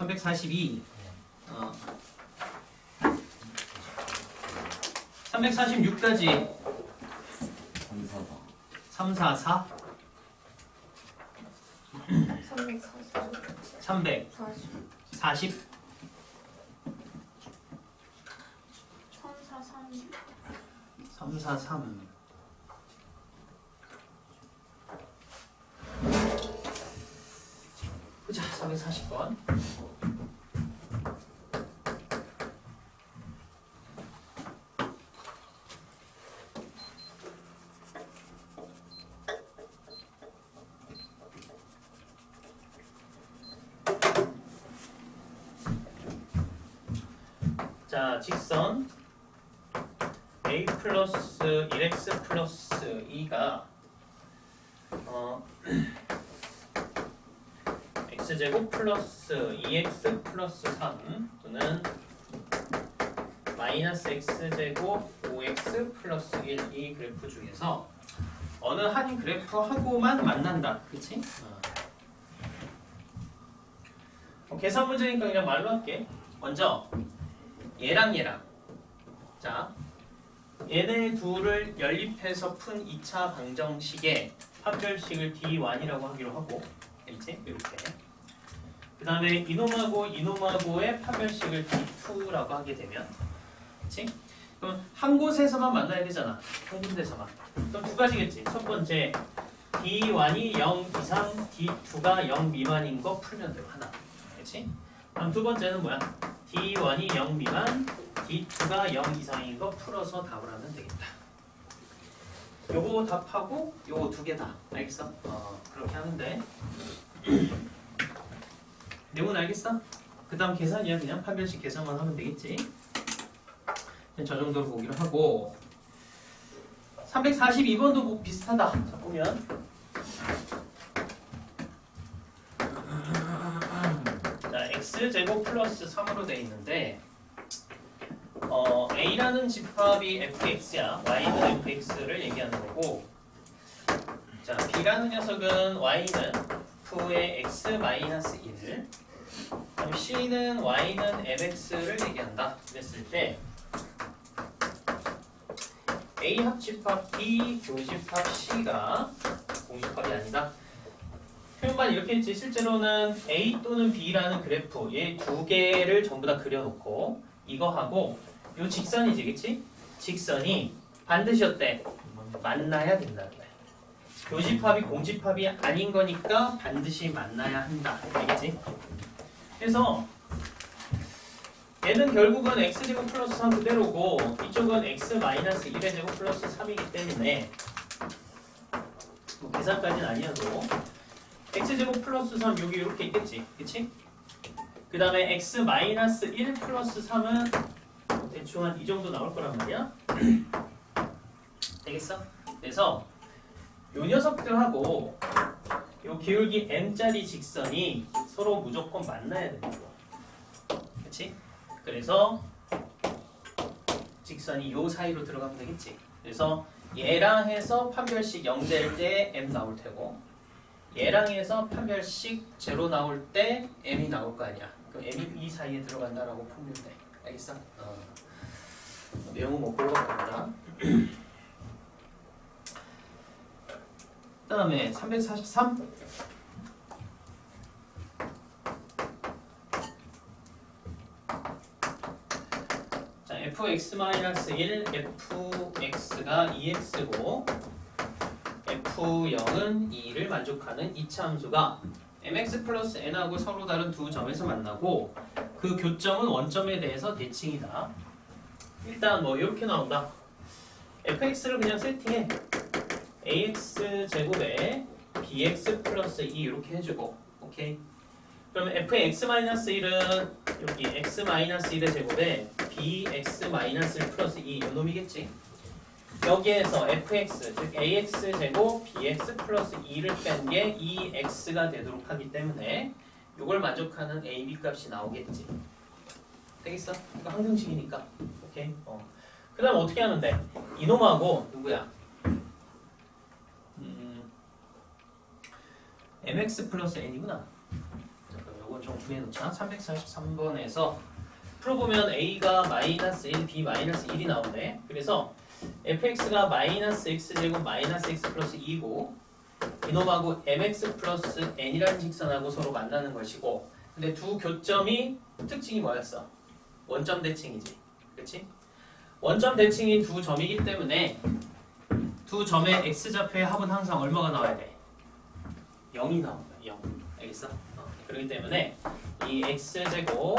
342 346까지 344 340 343 자, 340번. 자, 직선 a 플러스 1x 플러스 2가 x제곱 플러스 2x 플러스 3 또는 마이너스 x제곱 5x 플러스 1 이 그래프 중에서 어느 한 그래프하고만 만난다. 그치? 계산 문제니까 그냥 말로 할게. 먼저 얘랑 얘랑, 자 얘네 둘을 연립해서 푼 2차 방정식의 판별식을 D1이라고 하기로 하고, 알지? 이렇게. 그 다음에 이놈하고 이놈하고의 판별식을 D2라고 하게 되면, 그치? 그럼 한 곳에서만 만나야 되잖아. 한 군데서만. 그럼 두 가지겠지. 첫 번째, D1이 0 이상, D2가 0 미만인 거 풀면 돼요. 하나. 그치? 그럼 두 번째는 뭐야? D1이 0 미만, D2가 0 이상인 거 풀어서 답을 하면 되겠다. 요거 답하고 요거 두 개 다. 알겠어? 그렇게 하면 돼. 내용은 알겠어? 그 다음 계산이야. 그냥 판별식 계산만 하면 되겠지. 저 정도로 보기로 하고, 342번도 뭐 비슷하다. 자, 보면 자, x제곱 플러스 3으로 돼 있는데 a라는 집합이 fx야. y는 fx를 얘기하는 거고, 자, b라는 녀석은 y는 f의 x-1, 그럼 c는 y는 mx를 얘기한다. 그랬을 때 a 합집합 b 교집합 c가 공집합이 아니다. 표현만 이렇게 했지. 실제로는 a 또는 b라는 그래프 얘 두 개를 전부 다 그려놓고 이거하고 요 직선이지, 그치? 직선이 반드시 어때? 만나야 된다는 거야. 교집합이 공집합이 아닌 거니까 반드시 만나야 한다. 알겠지? 그래서 얘는 결국은 x제곱 플러스 3 그대로고 이쪽은 x-1의 제곱 플러스 3이기 때문에 뭐 계산까지는 아니어도 x제곱 플러스 3 여기 이렇게 있겠지, 그치? 그 다음에 x-1 플러스 3은 대충 한 이 정도 나올 거란 말이야. 되겠어? 그래서 요 녀석들하고 요 기울기 m짜리 직선이 서로 무조건 만나야 된다고. 그치? 그래서 직선이 요 사이로 들어가면 되겠지. 그래서 얘랑 해서 판별식 0 될 때 m 나올 테고, 얘랑 해서 판별식 0 나올 때 m이 나올 거 아니야. 그럼 m이 이 사이에 들어간다라고 풀면 돼. 알겠어? 내용은 못 볼거다. 그 다음에 343. 자, fx-1, fx가 2x고 f0은 2를 만족하는 2차 함수가 mx 플러스 n하고 서로 다른 두 점에서 만나고 그 교점은 원점에 대해서 대칭이다. 일단 뭐 이렇게 나온다. fx를 그냥 세팅해. ax 제곱에 bx 플러스 2 이렇게 해주고, 오케이. 그러면 fx-1은 여기 x-1의 제곱에 bx-1 플러스 2 이놈이겠지. 여기에서 fx 즉 ax 제곱 bx 플러스 2를 뺀 게 2x가 되도록 하기 때문에 이걸 만족하는 a, b 값이 나오겠지. 되겠어? 이거 항등식이니까. 오케이. 그 다음 어떻게 하는데? 이놈하고 누구야? mx 플러스 n이구나. 자, 그럼 요건 좀 구해놓자. 343번에서 풀어보면 a가 마이너스 1, b 마이너스 1이 나오네. 그래서 fx가 마이너스 x제곱 마이너스 x 플러스 2고 이놈하고 mx 플러스 n이라는 직선하고 서로 만나는 것이고, 근데 두 교점이 특징이 뭐였어? 원점 대칭이지. 그렇지? 원점 대칭인 두 점이기 때문에 두 점의 x좌표의 합은 항상 얼마가 나와야 돼? 0이 나온다. 0. 알겠어? 그렇기 때문에 이 x제곱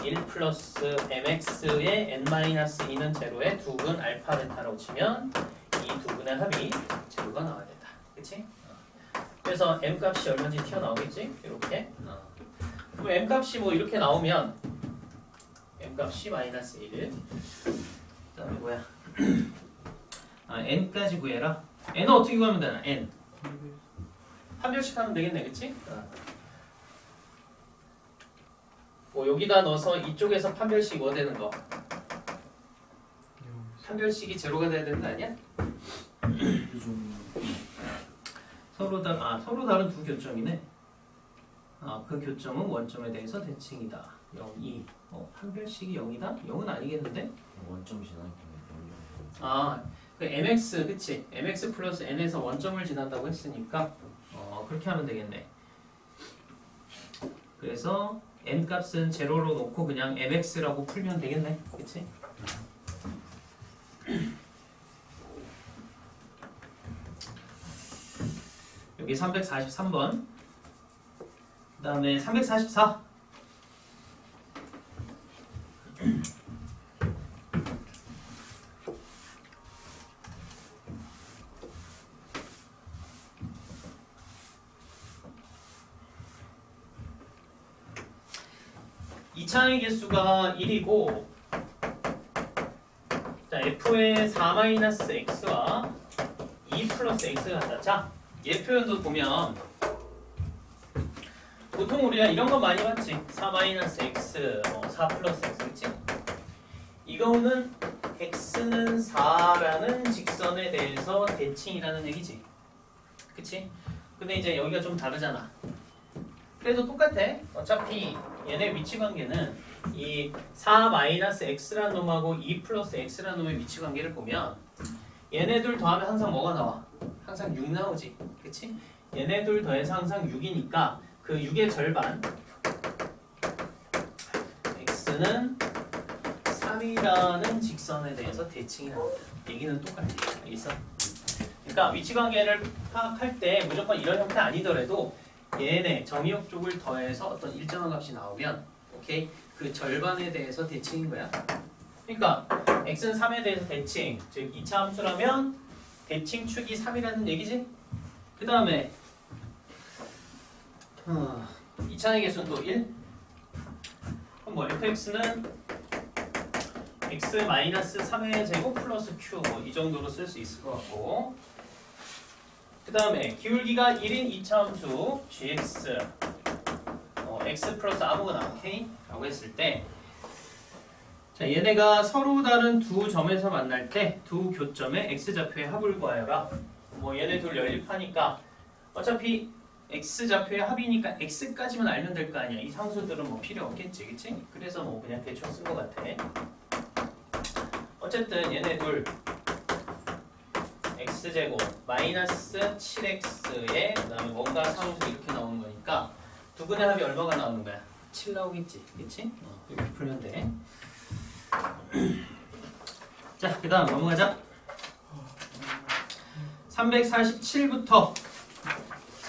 1 플러스 mx의 n-2는 제로에 두 근 알파 베타라고 치면 이 두 근의 합이 제로가 나와야 된다. 그치? 그래서 m 값이 얼마인지 튀어나오겠지? 이렇게. 그럼 m 값이 뭐 이렇게 나오면 m 값이 마이너스 1. 그 다음에 뭐야? n까지 구해라. n은 어떻게 구하면 되나? n. 판별식 하면 되겠네. 그치? 뭐 여기다 넣어서 이쪽에서 판별식 뭐 되는 거? 판별식이 제로가 돼야 되는 거 아니야? 서로 다른 두 교점이네. 그 교점은 원점에 대해서 대칭이다. 0, 2. 판별식이 0이다? 0은 아니겠는데? 원점 지나니까 그 mx, 그치? mx 플러스 n에서 원점을 지난다고 했으니까 그렇게 하면 되겠네. 그래서 n 값은 제로로 놓고 그냥 mx라고 풀면 되겠네. 그치? 여기 343번. 그 다음에 344. 이차의 개수가 1이고 자, f의 4-x와 2 플러스 x가 같다. 자, 얘 표현도 보면 보통 우리가 이런 거 많이 봤지. 4-x, 4 플러스 x, 그치? 이거는 x는 4라는 직선에 대해서 대칭이라는 얘기지. 그치? 근데 이제 여기가 좀 다르잖아. 그래도 똑같아. 어차피 얘네 위치 관계는 이 4-x라는 놈하고 2 플러스 x라는 놈의 위치 관계를 보면 얘네들 더하면 항상 뭐가 나와? 항상 6 나오지. 그치? 얘네들 더해서 항상 6이니까 그 6의 절반 x는 3이라는 직선에 대해서 대칭이 나온다. 얘기는 똑같아. 알겠어? 그러니까 위치 관계를 파악할 때 무조건 이런 형태 아니더라도 얘네 점유역 쪽을 더해서 어떤 일정한 값이 나오면 오케이? 그 절반에 대해서 대칭인 거야. 그러니까 x는 3에 대해서 대칭, 즉 2차 함수라면 대칭축이 3이라는 얘기지? 그 다음에 2차의 개수는 또 1? 그럼 뭐 fx는 x-3의 제곱 플러스 q 이 정도로 쓸 수 있을 것 같고, 그 다음에 기울기가 1인 2차 함수 gx x 플러스 아무거나 k 라고 했을 때 자, 얘네가 서로 다른 두 점에서 만날 때 두 교점의 x좌표의 합을 구하여라. 뭐 얘네 둘 연립하니까 어차피 x좌표의 합이니까 x까지만 알면 될 거 아니야. 이 상수들은 뭐 필요 없겠지, 그치? 그래서 뭐 그냥 대충 쓴 것 같아. 어쨌든 얘네 둘 x제곱 마이너스 7x에 그 다음에 뭔가 상수 이렇게 나오는 거니까 두 근의 합이 얼마가 나오는 거야? 7 나오겠지, 그치? 이렇게 풀면 돼. 자, 그 다음 넘어가자. 347부터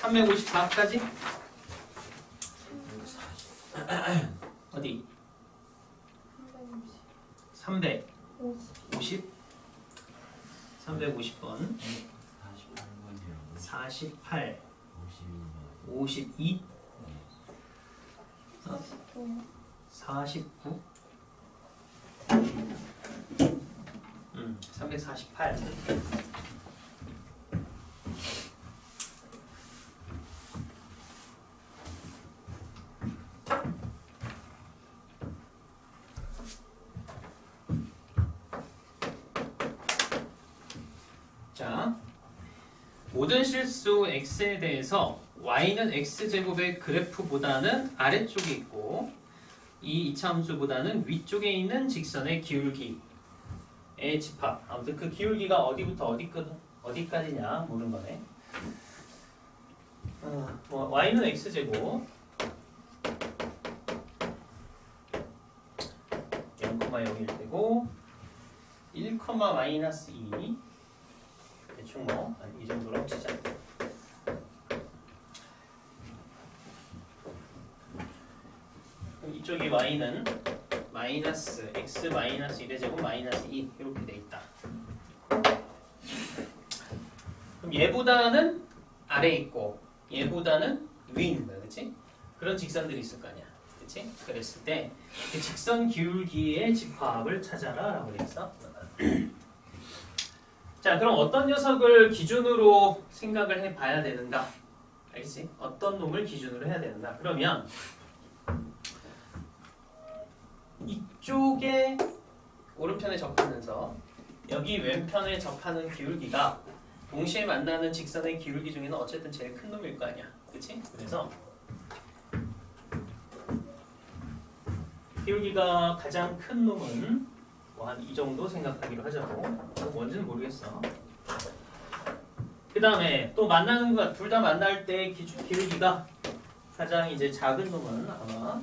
354까지 어디? 350 350번 48 52 49 348 자, 모든 실수 x에 대해서 y는 x제곱의 그래프보다는 아래쪽에 있고 이 이차함수보다는 위쪽에 있는 직선의 기울기의 집합. 아무튼 그 기울기가 어디부터 어디까지냐 모르는 거네. y는 x제곱 0,0일 때고 1, 마이너스 2 대충 뭐 이 정도로 치자. 그럼 이쪽이 y는 마이너스 x 마이너스 1의 제곱 마이너스 2 이렇게 돼 있다. 그럼 얘보다는 아래에 있고 얘보다는 위에 있는 거야, 그렇지? 그런 직선들이 있을 거 아니야, 그렇지? 그랬을 때 그 직선 기울기의 집합을 찾아라라고 그랬어. 자, 그럼 어떤 녀석을 기준으로 생각을 해봐야 되는가? 알겠지? 어떤 놈을 기준으로 해야 되는가? 그러면 이쪽에 오른편에 접하면서 여기 왼편에 접하는 기울기가 동시에 만나는 직선의 기울기 중에는 어쨌든 제일 큰 놈일 거 아니야, 그렇지? 그래서 기울기가 가장 큰 놈은 뭐 한 이 정도 생각하기로 하자고. 뭔지는 모르겠어. 그 다음에 또 만나는 것, 둘 다 만날 때 기울기가 가장 이제 작은 놈은 아마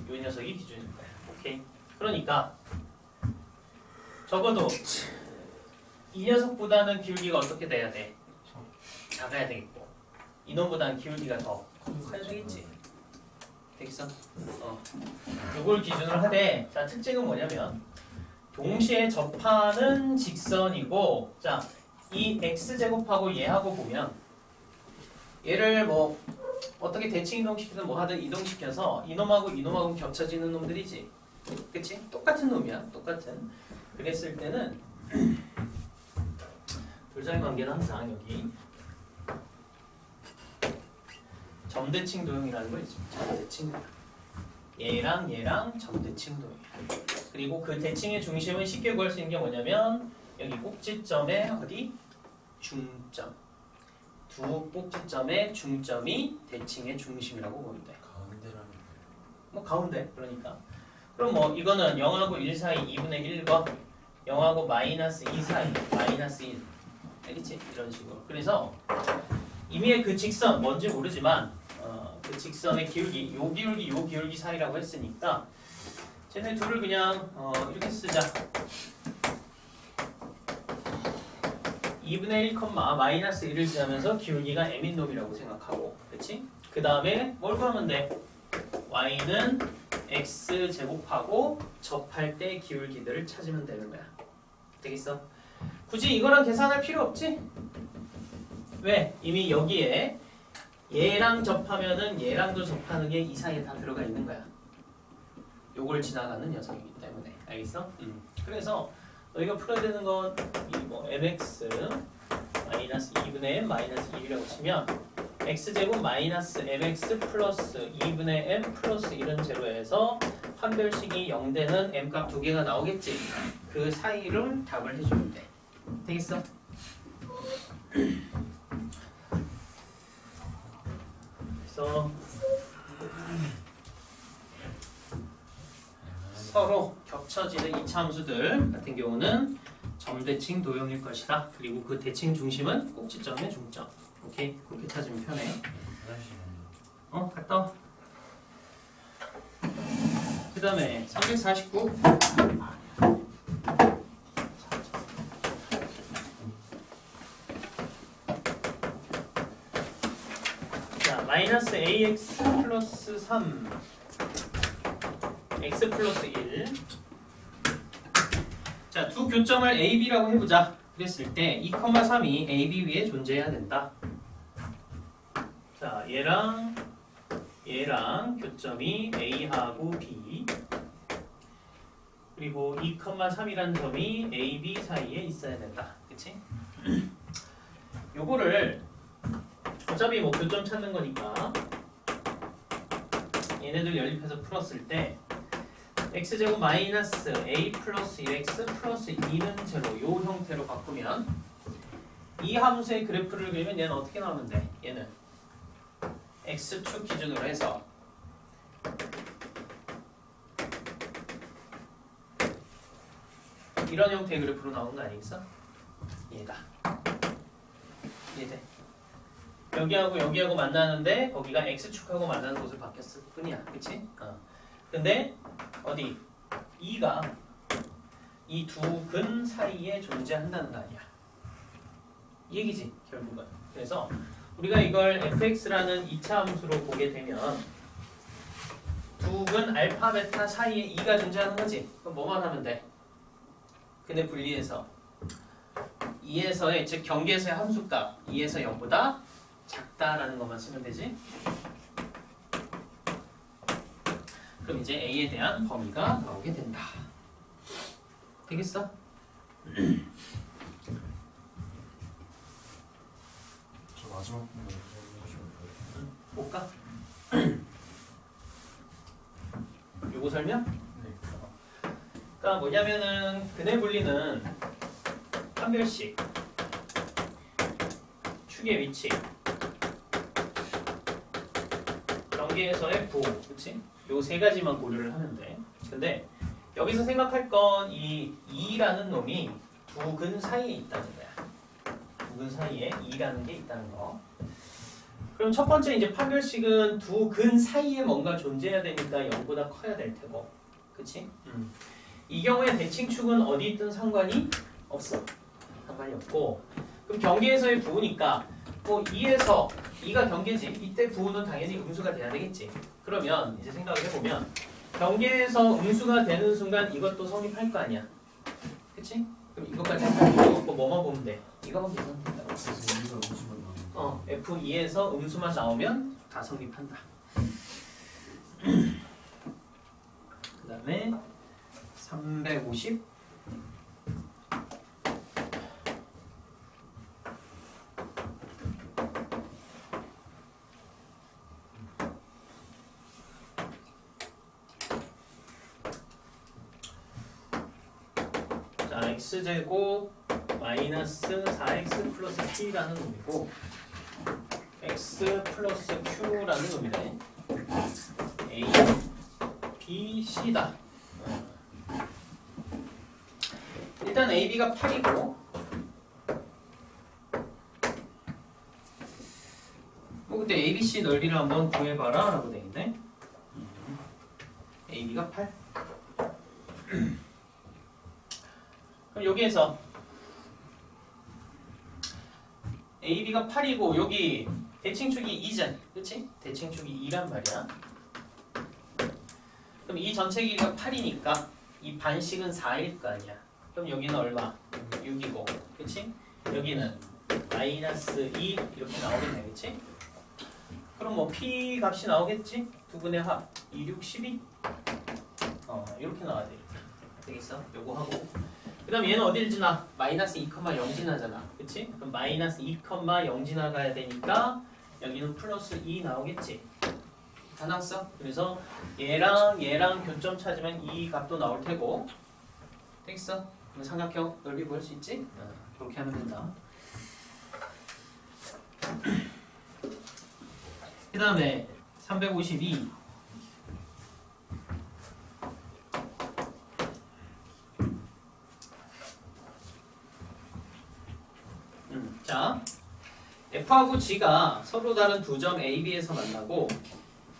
이 녀석이 기준일 거야. 오케이. 그러니까 적어도 이 녀석보다는 기울기가 어떻게 돼야 돼? 작아야 되겠고 이 놈보다는 기울기가 더 커야 되겠지. 되겠어? 이걸 기준으로 하되, 자, 특징은 뭐냐면 동시에 접하는 직선이고, 자, 이 x제곱하고 얘하고 보면 얘를 뭐 어떻게 대칭 이동시키든 뭐 하든 이동시켜서 이놈하고 이놈하고 겹쳐지는 놈들이지, 그치? 똑같은 놈이야, 똑같은. 그랬을 때는 둘사의 관계는 항상 여기 점대칭 도형이라는 거 있죠. 점대칭 도형. 얘랑 점대칭 도형이야. 그리고 그 대칭의 중심은 쉽게 구할 수 있는 게 뭐냐면 여기 꼭지점의 어디? 중점. 두 꼭지점의 중점이 대칭의 중심이라고 보면 돼. 가운데라는 뭐 가운데, 그러니까. 그럼 뭐 이거는 0하고 1 사이 2분의 1과 0하고 마이너스 2 사이 마이너스 1. 알겠지? 이런 식으로. 그래서 이미 그 직선 뭔지 모르지만 그 직선의 기울기, 요 기울기 사이라고 했으니까 쟤네 둘을 그냥 이렇게 쓰자. 2분의 1, 마이너스 1을 지나면서 기울기가 m인 놈이라고 생각하고, 그렇지? 그 다음에 뭘 구하면 돼? y는 x 제곱하고 접할 때 기울기들을 찾으면 되는 거야. 되겠어? 굳이 이거랑 계산할 필요 없지? 왜? 이미 여기에 얘랑 접하면은 얘랑도 접하는 게 이 사이에 다 들어가 있는 거야. 요걸 지나가는 녀석이기 때문에. 알겠어? 그래서 너희가 풀어야 되는 건 뭐 mx 마이너스 2분의 m 마이너스 1이라고 치면 x제곱 마이너스 mx 플러스 2분의 m 플러스 1은 제로에서 판별식이 0되는 m값 두 개가 나오겠지. 그 사이를 답을 해주면 돼. 되겠어? 그래서 서로 겹쳐지는 이차 함수들 같은 경우는 점대칭 도형일 것이다. 그리고 그 대칭 중심은 꼭지점의 중점. 오케이? 그렇게 찾으면 편해. 갔다 와. 그 다음에 349. 자, 마이너스 ax 플러스 3 x 플러스 1. 자, 두 교점을 a, b라고 해보자. 그랬을 때 2, 3이 a, b 위에 존재해야 된다. 자, 얘랑 교점이 a하고 b, 그리고 2, 3이라는 점이 a, b 사이에 있어야 된다. 그치? 요거를 어차피 뭐 교점 찾는 거니까 얘네들 연립해서 풀었을 때 x제곱 마이너스 a 플러스 1x 플러스 2는 제로, 요 형태로 바꾸면 이 함수의 그래프를 그리면 얘는 어떻게 나오면 돼? 얘는 x축 기준으로 해서 이런 형태의 그래프로 나오는 거 아니겠어? 얘가 이해돼? 여기하고 여기하고 만나는데 거기가 x축하고 만나는 곳을 바뀌었을 뿐이야. 그치? 근데 어디? 2가 이 두 근 사이에 존재한다는 거 아니야. 이 얘기지 결국은. 그래서 우리가 이걸 fx라는 2차 함수로 보게 되면 두 근 알파 베타 사이에 2가 존재하는 거지. 그럼 뭐만 하면 돼? 근데 분리해서 2에서의 즉 경계에서의 함수값 2에서 0보다 작다라는 것만 쓰면 되지. 그럼 이제 a에 대한 범위가 나오게 된다. 되겠어? 저 마지막 부분 볼까? 요거 설명? 네. 그러니까 뭐냐면은 근해 분리는 판별식, 축의 위치, 경계에서의 부호, 그치? 요 세 가지만 고려를 하면 돼. 근데 여기서 생각할 건 이 2라는 놈이 두 근 사이에 있다는 거야. 두 근 사이에 2라는 게 있다는 거. 그럼 첫 번째 이제 판별식은 두 근 사이에 뭔가 존재해야 되니까 0보다 커야 될 테고, 그치? 이 경우에 대칭축은 어디 있든 상관이 없어. 상관이 없고, 그럼 경계에서의 부호니까 뭐 2에서 2가 경계지. 이때 부호는 당연히 음수가 돼야 되겠지. 그러면 이제 생각을 해보면 경계에서 음수가 되는 순간 이것도 성립할 거 아니야. 그치? 그럼 이것까지 할 필요 없고 뭐만 보면 돼? 이거만 보면 된다. 그래서 우리가 음수만 나오는 F2에서 음수만 나오면 다 성립한다. 그 다음에 350 자, x제곱 마이너스 4x 플러스 t라는 놈이고 x 플러스 q라는 놈이네. a, b, c다. 일단 a, b가 8이고 뭐 그때 a, b, c 넓이를 한번 구해봐라 라고 되어있네. a, b가 8. 그럼 여기에서 a, b가 8이고 여기 대칭축이 2잖아. 그치? 대칭축이 2란 말이야. 그럼 이 전체 길이가 8이니까 이 반식은 4일 거 아니야. 그럼 여기는 얼마? 6이고. 그치? 여기는 마이너스 2 이렇게 나오면 되겠지? 그럼 뭐 p 값이 나오겠지? 두 분의 합 2, 6, 12 이렇게 나와야 되겠어? 요거 하고 그 다음 얘는 어딜 지나? 마이너스 2,0 지나잖아. 그치? 그럼 마이너스 2,0 지나가야 되니까 여기는 플러스 2 나오겠지? 다 나왔어? 그래서 얘랑 교점 찾으면 이 값도 나올 테고 되겠어? 그럼 삼각형 넓이 구할 수 있지? 그렇게 하면 된다. 그 다음에 352 자, F하고 G가 서로 다른 두 점 A, B에서 만나고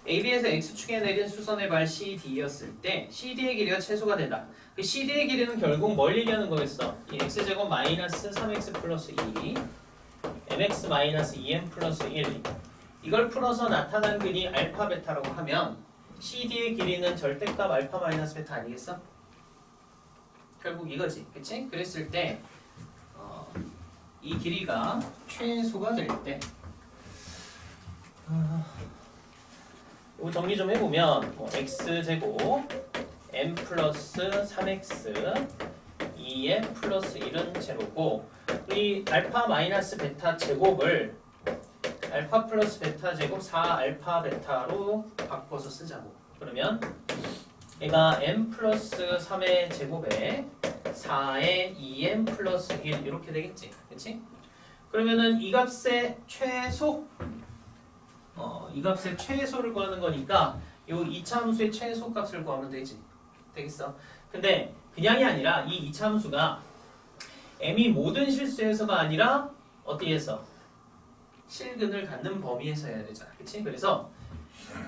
AB에서 X축에 내린 수선의 발 CD였을 때 CD의 길이가 최소가 된다. 그 CD의 길이는 결국 뭘 얘기하는 거겠어? 이 X제곱 마이너스 3X 플러스 2 MX 마이너스 2M 플러스 1 이걸 풀어서 나타난 근이 알파 베타라고 하면 CD의 길이는 절대값 알파 마이너스 베타 아니겠어? 결국 이거지. 그치? 그랬을 때 이 길이가 최소가 될 때 이거 정리 좀 해보면 x제곱 m 플러스 3x 2m 플러스 1은 제로고 이 알파 마이너스 베타 제곱을 알파 플러스 베타 제곱 4알파 베타로 바꿔서 쓰자고. 그러면 얘가 m 플러스 3의 제곱에 4의 2m 플러스 1 이렇게 되겠지. 그치? 그러면은 이 값의 최소 이 값의 최소를 구하는 거니까 요 이차함수의 최소 값을 구하면 되겠어. 근데 그냥이 아니라 이 이차함수가 m이 모든 실수에서가 아니라 어디에서? 실근을 갖는 범위에서 해야 되잖아. 그치? 그래서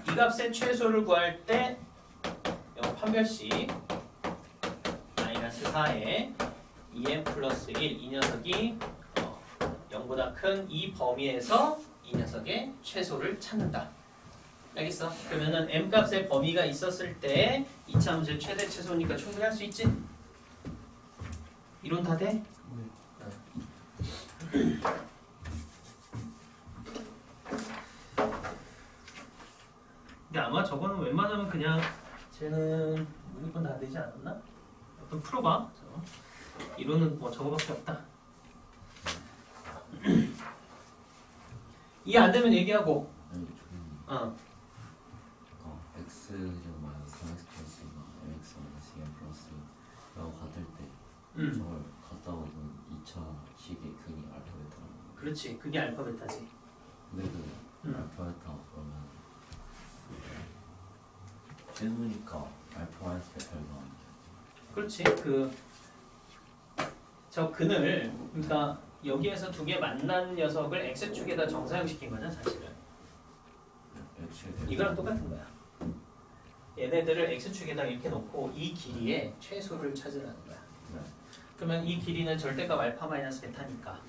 이 값의 최소를 구할 때 요 판별식 마이너스 4에 2m 플러스 1 이 녀석이 0보다 큰 이 범위에서 이 녀석의 최소를 찾는다. 알겠어? 그러면은 m 값의 범위가 있었을 때 이차함수의 최대 최소니까 충분히 할 수 있지? 이론 다 돼? 근데 아마 저거는 웬만하면 그냥 쟤는 무조건 다 되지 않았나? 한번 풀어봐. 이론은 뭐 저거밖에 없다. 이해 안 되면 얘기하고. 아니 x 제곱 마이너스 3x 플러스 mx 마이너스 2m 플러스 라고 같을 때 저걸 갖다 오는 2차 식의 근이 알파 베타라는 거. 그렇지. 그게 알파 베타지. 근데 그 알파 베타 그러면 최소니까 알파 마이너스 베타를 넣으면 그렇지. 저 근을 그러니까 여기에서 두 개 만난 녀석을 x축에다 정사형시킨 거냐 사실은. 이거랑 똑같은 거야. 얘네들을 x축에다 이렇게 놓고 이 길이의 최소를 찾으라는 거야. 그러면 이 길이는 절대값 알파 마이너스 베타니까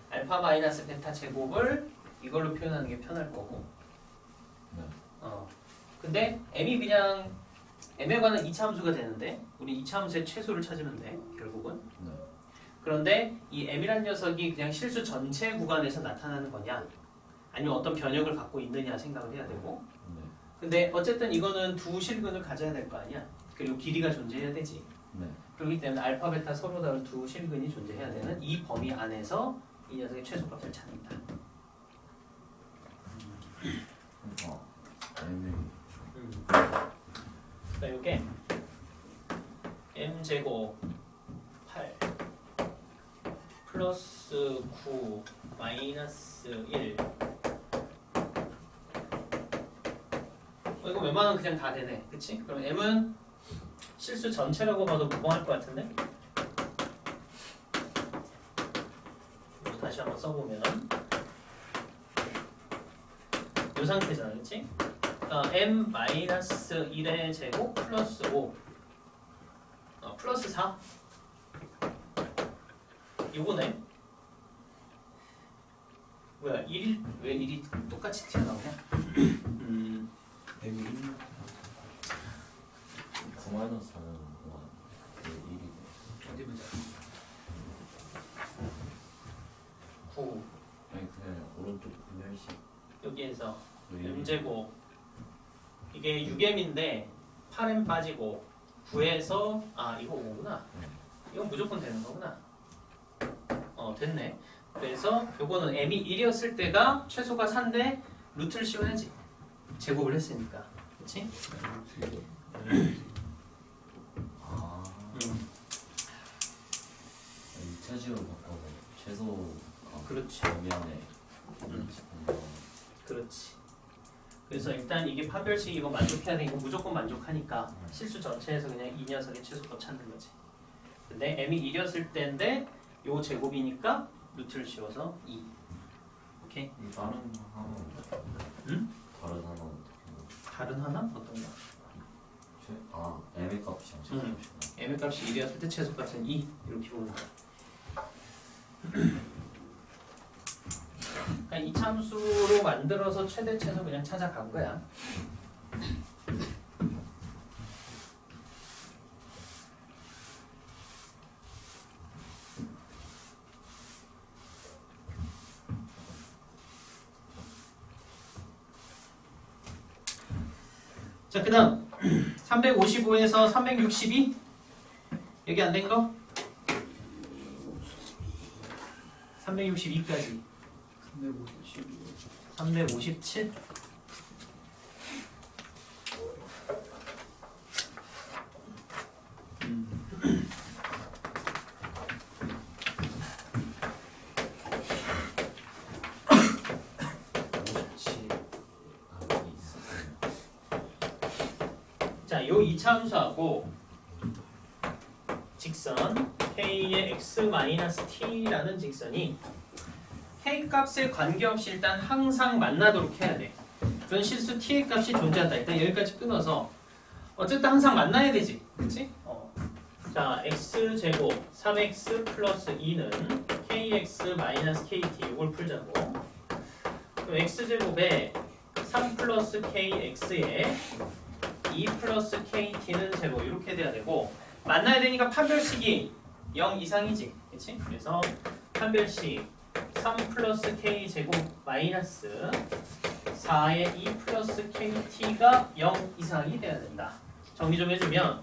알파 마이너스 베타 제곱을 이걸로 표현하는 게 편할 거고. 근데 m이 그냥 m에 관한 2차 함수가 되는데 우리 2차 함수의 최소를 찾으면 돼 결국은. 그런데 이 m이란 녀석이 그냥 실수 전체 구간에서 나타나는 거냐 아니면 어떤 변형을 갖고 있느냐 생각을 해야 되고. 근데 어쨌든 이거는 두 실근을 가져야 될 거 아니야. 그리고 길이가 존재해야 되지. 그렇기 때문에 알파 베타 서로 다른 두 실근이 존재해야 되는 이 범위 안에서 이 녀석의 최소값을 찾는다. 그러니까 이게 m제곱 8 플러스 9 마이너스 1 이거 웬만하면 그냥 다 되네. 그치? 그럼 m은 실수 전체라고 봐도 무방할 것 같은데? 이거 다시 한번 써보면 이 상태잖아. 그치? m-1의 제곱 플러스 5 플러스 4 이거네. 뭐야 1이 왜 1이 똑같이 튀어나오냐? m 9 마이너스 4는 1이네. 어디 보자. 9 아니 그냥 오른쪽 분열식 여기에서 m제곱 이게 6m인데 8m 빠지고 9에서 이거 5구나. 이건 무조건 되는 거구나. 됐네. 그래서 요거는 m이 1이었을 때가 최소가 4인데 루트를 씌워야지. 제곱을 했으니까. 그치? 아 2차식으로 바꿔서 최소 그렇지. 범위 안에 그렇지. 그래서 일단 이게 판별식 이거 만족해야 되니까 무조건 만족하니까 실수 전체에서 그냥 이 녀석의 최소값 찾는 거지. 근데 m이 1이었을 때인데 요 제곱이니까 루트를 씌워서 2. 오케이? 다른 하나 응? 다른 하나 다른 하나? 어떤 거? m의 값이랑 최소 값이랑 m의 값이 1이었을 때 최소값은 2 이렇게 보는 거야. 그러니까 이참수로 만들어서 최대 최소 그냥 찾아간 거야. 자, 그 다음 355에서 362 여기 안 된 거? 362까지 357 358 요 이차함수하고 직선 k의 x-t라는 직선이 k 값에 관계없이 일단 항상 만나도록 해야 돼. 그런 실수 t의 값이 존재한다. 일단 여기까지 끊어서 어쨌든 항상 만나야 되지. 그치? 자, x제곱 3x 플러스 2는 kx-kt 이걸 풀자고. 그럼 x제곱에 3 플러스 kx에 2 플러스 kt는 제곱 이렇게 돼야 되고 만나야 되니까 판별식이 0 이상이지. 그치? 그래서 판별식 3 플러스 k 제곱 마이너스 4의 2 플러스 kt가 0 이상이 돼야 된다. 정리 좀 해주면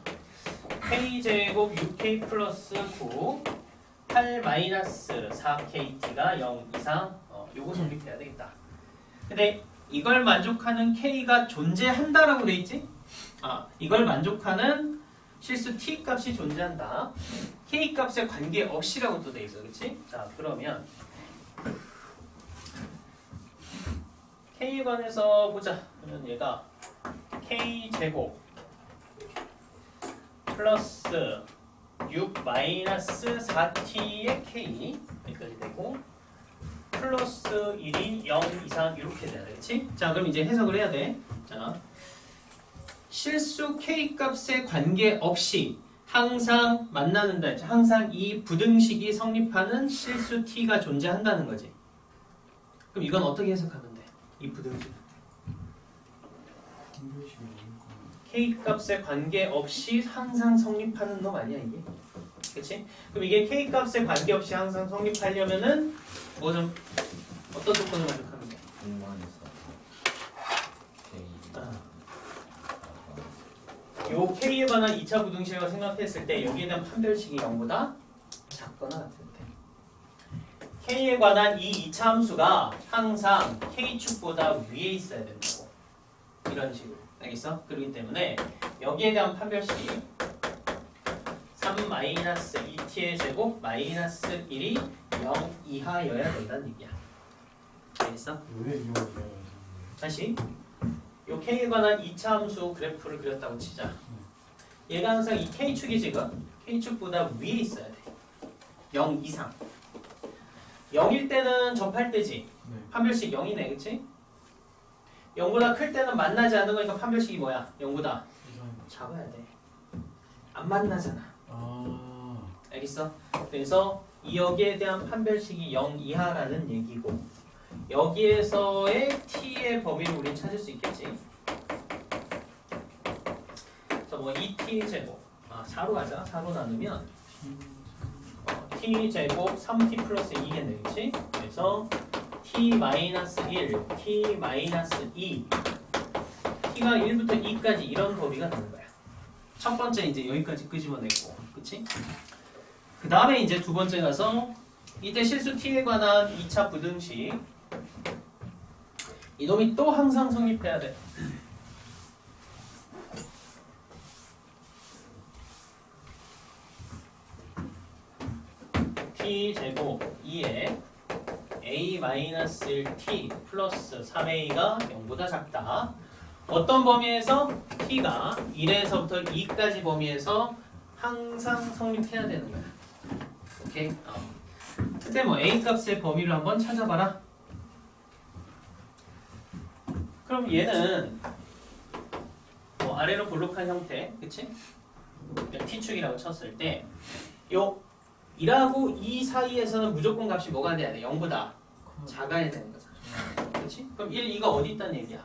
k제곱 6k 플러스 9 8 마이너스 4kt가 0 이상 요거 성립돼야 되겠다. 근데 이걸 만족하는 k가 존재한다라고 돼 있지? 이걸 만족하는 실수 t 값이 존재한다. k 값에 관계없이라고 또 돼 있어. 그렇지? 자, 그러면 k에 관해서 보자. 그러면 얘가 k제곱 플러스 6 마이너스 4t의 k 여기까지 되고 플러스 1이 0 이상 이렇게 돼야 되겠지? 자, 그럼 이제 해석을 해야 돼. 자, 실수 k 값에 관계없이 항상 만나는다. 항상 이 부등식이 성립하는 실수 t가 존재한다는 거지. 그럼 이건 어떻게 해석하면 돼? 이 부등식. k 값에 관계없이 항상 성립하는 놈 아니야 이게? 그치? 그럼 이게 k 값에 관계없이 항상 성립하려면은 뭐 좀 어떤 조건을 만족하면 돼? 요 k에 관한 2차 부등식을 생각했을 때 여기에 대한 판별식이 0보다 작거나 같을 때 k에 관한 이 2차 함수가 항상 k축보다 위에 있어야 된다고. 이런 식으로. 알겠어? 그렇기 때문에 여기에 대한 판별식이 3-2t의 제곱 마이너스 1이 0 이하여야 된다는 얘기야. 알겠어? 왜 이용을 해요? 다시 요 k에 관한 2차 함수 그래프를 그렸다고 치자. 얘가 항상 이 k축이 지금 k축보다 위에 있어야 돼. 0 이상. 0일 때는 접할 때지. 네. 판별식 0이네. 그치? 0보다 클 때는 만나지 않는 거니까 판별식이 뭐야? 0보다 작아야 돼. 안 만나잖아. 알겠어? 그래서 이 여기에 대한 판별식이 0 이하라는 얘기고 여기에서의 t의 범위를 우린 찾을 수 있겠지. 그래서 뭐 2t 제곱 4로 하자. 4로 나누면 t 제곱 3t 플러스 2겠네. 그치? 그래서 t 마이너스 1, t 마이너스 2 t가 1부터 2까지 이런 범위가 되는 거야. 첫 번째 이제 여기까지 끄집어내고 그치? 그 다음에 이제 두 번째 가서 이때 실수 t에 관한 2차 부등식 이놈이 또 항상 성립해야 돼. t 제곱 2에 a-1t 플러스 3a가 0보다 작다. 어떤 범위에서? t가 1에서부터 2까지 범위에서 항상 성립해야 되는 거야. 오케이? 그때 뭐 a 값의 범위를 한번 찾아봐라. 그럼 얘는 뭐 아래로 볼록한 형태, 그치? t축이라고 쳤을 때 요 1하고 2 사이에서는 무조건 값이 뭐가 돼야 돼? 0보다 작아야 되는 거잖아. 그치? 그럼 1, 2가 어디 있다는 얘기야?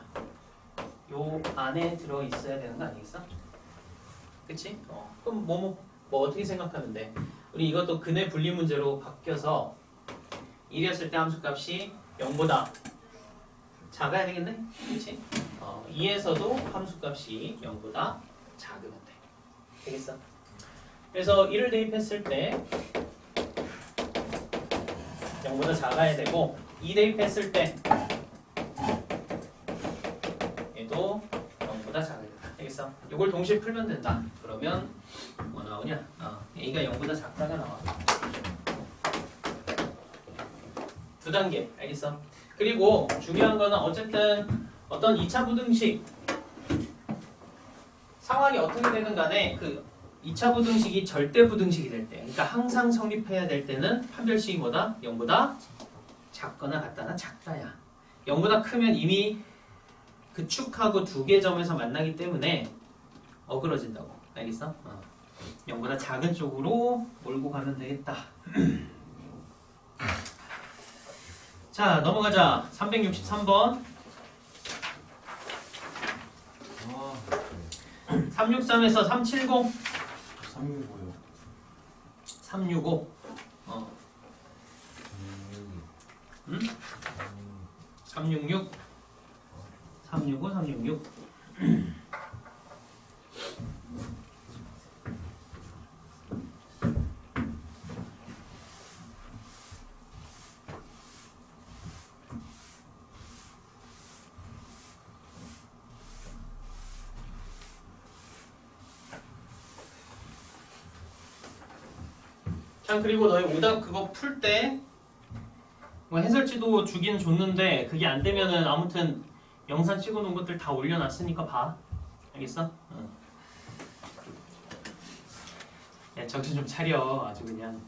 요 안에 들어있어야 되는 거 아니겠어? 그치? 그럼 뭐 어떻게 생각하면 돼? 우리 이것도 근의 분리 문제로 바뀌어서 1이었을 때 함수값이 0보다 작아야 되겠네? 그치? 2에서도 함수값이 0보다 작으면 돼. 되겠어? 그래서 1을 대입했을 때 0보다 작아야 되고 2 대입했을 때 얘도 0보다 작아야 된다. 되겠어? 이걸 동시에 풀면 된다. 그러면 뭐 나오냐? A가 0보다 작다가 나와. 두 단계. 알겠어? 그리고 중요한 거는 어쨌든 어떤 2차 부등식 상황이 어떻게 되든 간에 그 2차 부등식이 절대 부등식이 될 때, 그러니까 항상 성립해야 될 때는 판별식이 뭐다? 0보다 작거나 같다나 작다야. 0보다 크면 이미 그 축하고 두 개 점에서 만나기 때문에 어그러진다고. 알겠어? 0보다 작은 쪽으로 몰고 가면 되겠다. 자, 넘어가자. 363번. 363에서 370. 365요. 365. 응? 366. 365, 366. 자, 그리고 너희 오답 그거 풀 때 뭐 해설지도 주긴 줬는데 그게 안 되면은 아무튼 영상 찍어놓은 것들 다 올려놨으니까 봐. 알겠어? 야, 정신 좀 차려. 아주 그냥.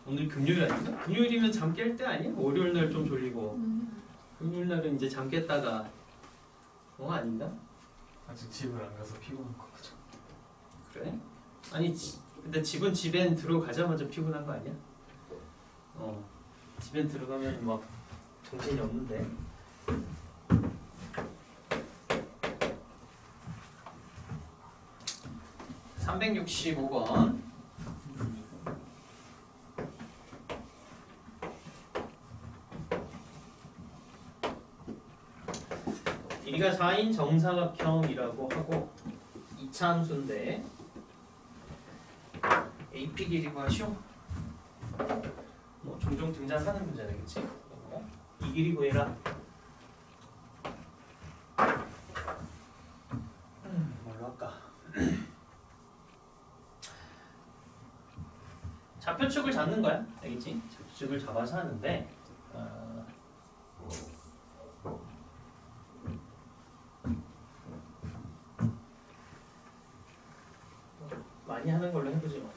오늘 금요일 아닌가? 금요일이면 잠 깰 때 아니야? 월요일 날 좀 졸리고. 금요일 날은 이제 잠 깼다가 아닌가? 아직 집을 안 가서 피곤한 거 같죠. 그래? 아니 근데 집은 집엔 들어가자마자 피곤한 거 아니야? 집엔 들어가면 막 정신이 없는데. (365번) 길이가 4인 정사각형이라고 하고 2차 함수인데 AP 길이 구하시오. 뭐 종종 등장하는 문제네, 그치? 이 길이 구해라. 뭘로 할까? 좌표축을 잡는 거야, 알겠지? 좌표축을 잡아서 하는데 많이 하는 걸로 해보지 뭐.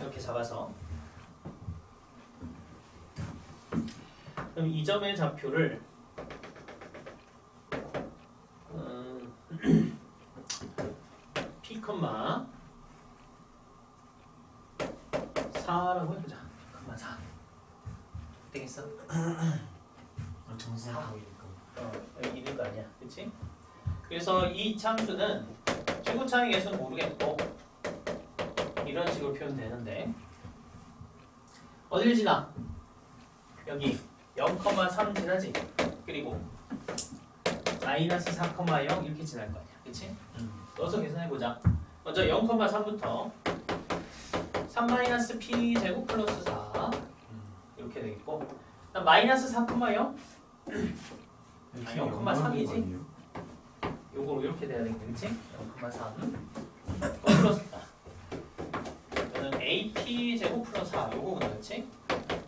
이렇게 잡아서 그럼 이 점의 좌표를 P, 4라고 해보자. P, 4 되겠어? 정사각형이니까. 여기 있는 거 아니야, 그렇지? 그래서 이 참수는 최고차의 개수는 모르겠고 이런 식으로 표현되는데 어딜 지나? 여기 0,3 지나지? 그리고 마이너스 4,0 이렇게 지날 거 아니야, 그렇지? 넣어서 계산해보자. 먼저 0,3부터 3-p 제곱 플러스 4 이렇게 되겠고 마이너스 4,0 0,3이지? 요거 이렇게 돼야 되겠지? 0,3 플러스다. 이거는 AP 제곱 플러스 4 요거구나, 그렇지?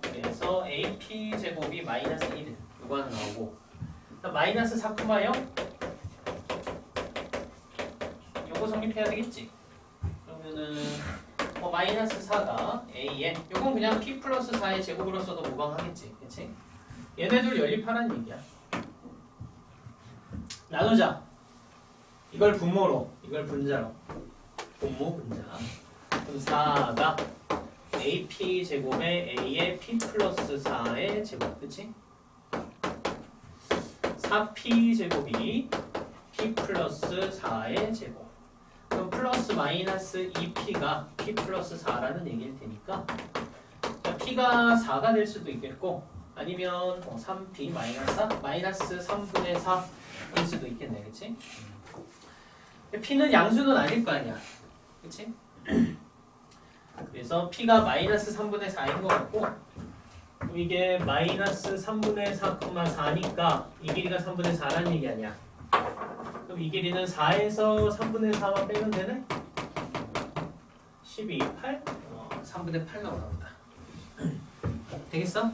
그래서 AP 제곱이 마이너스 1 요거 하나 나오고 마이너스 4,0 요거 성립해야 되겠지? 그러면은 마이너스 4가 A에 요건 그냥 P 플러스 4의 제곱으로 써도 무방하겠지, 그렇지? 얘네들 연립하라는 얘기야. 나누자. 이걸 분모로, 이걸 분자로. 분모, 분자. 그럼 4가 AP 제곱에 A의 P 플러스 4의 제곱, 그치? 4P 제곱이 P 플러스 4의 제곱. 그럼 플러스 마이너스 2P가 P 플러스 4라는 얘기일 테니까 P가 4가 될 수도 있겠고 아니면 3P 마이너스 3분의 4일 수도 있겠네, 그치? P는 양수는 아닐 거 아니야, 그치? 그래서 P가 마이너스 3분의 4인 것 같고 이게 마이너스 3분의 4,4니까 이 길이가 3분의 4라는 얘기 아니야. 그럼 이 길이는 4에서 3분의 4만 빼면 되네? 12, 8? 3분의 8 나오나 보다. 되겠어?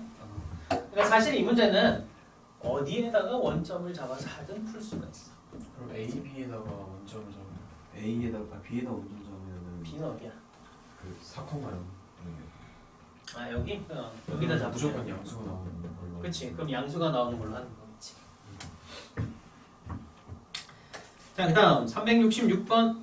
그러니까 사실 이 문제는 어디에다가 원점을 잡아서 하든 풀 수가 있어. 그럼 A, B에다가 원점을 잡으면 A에다가 B에다 원점 잡으면은 B는 어디야? 그 4,0. 아 여기? 여기다 잡으면 무조건 양수가 나오는 걸로. 그렇지. 그럼 양수가 나오는 걸로 하는 거겠지. 자, 그 다음 366번.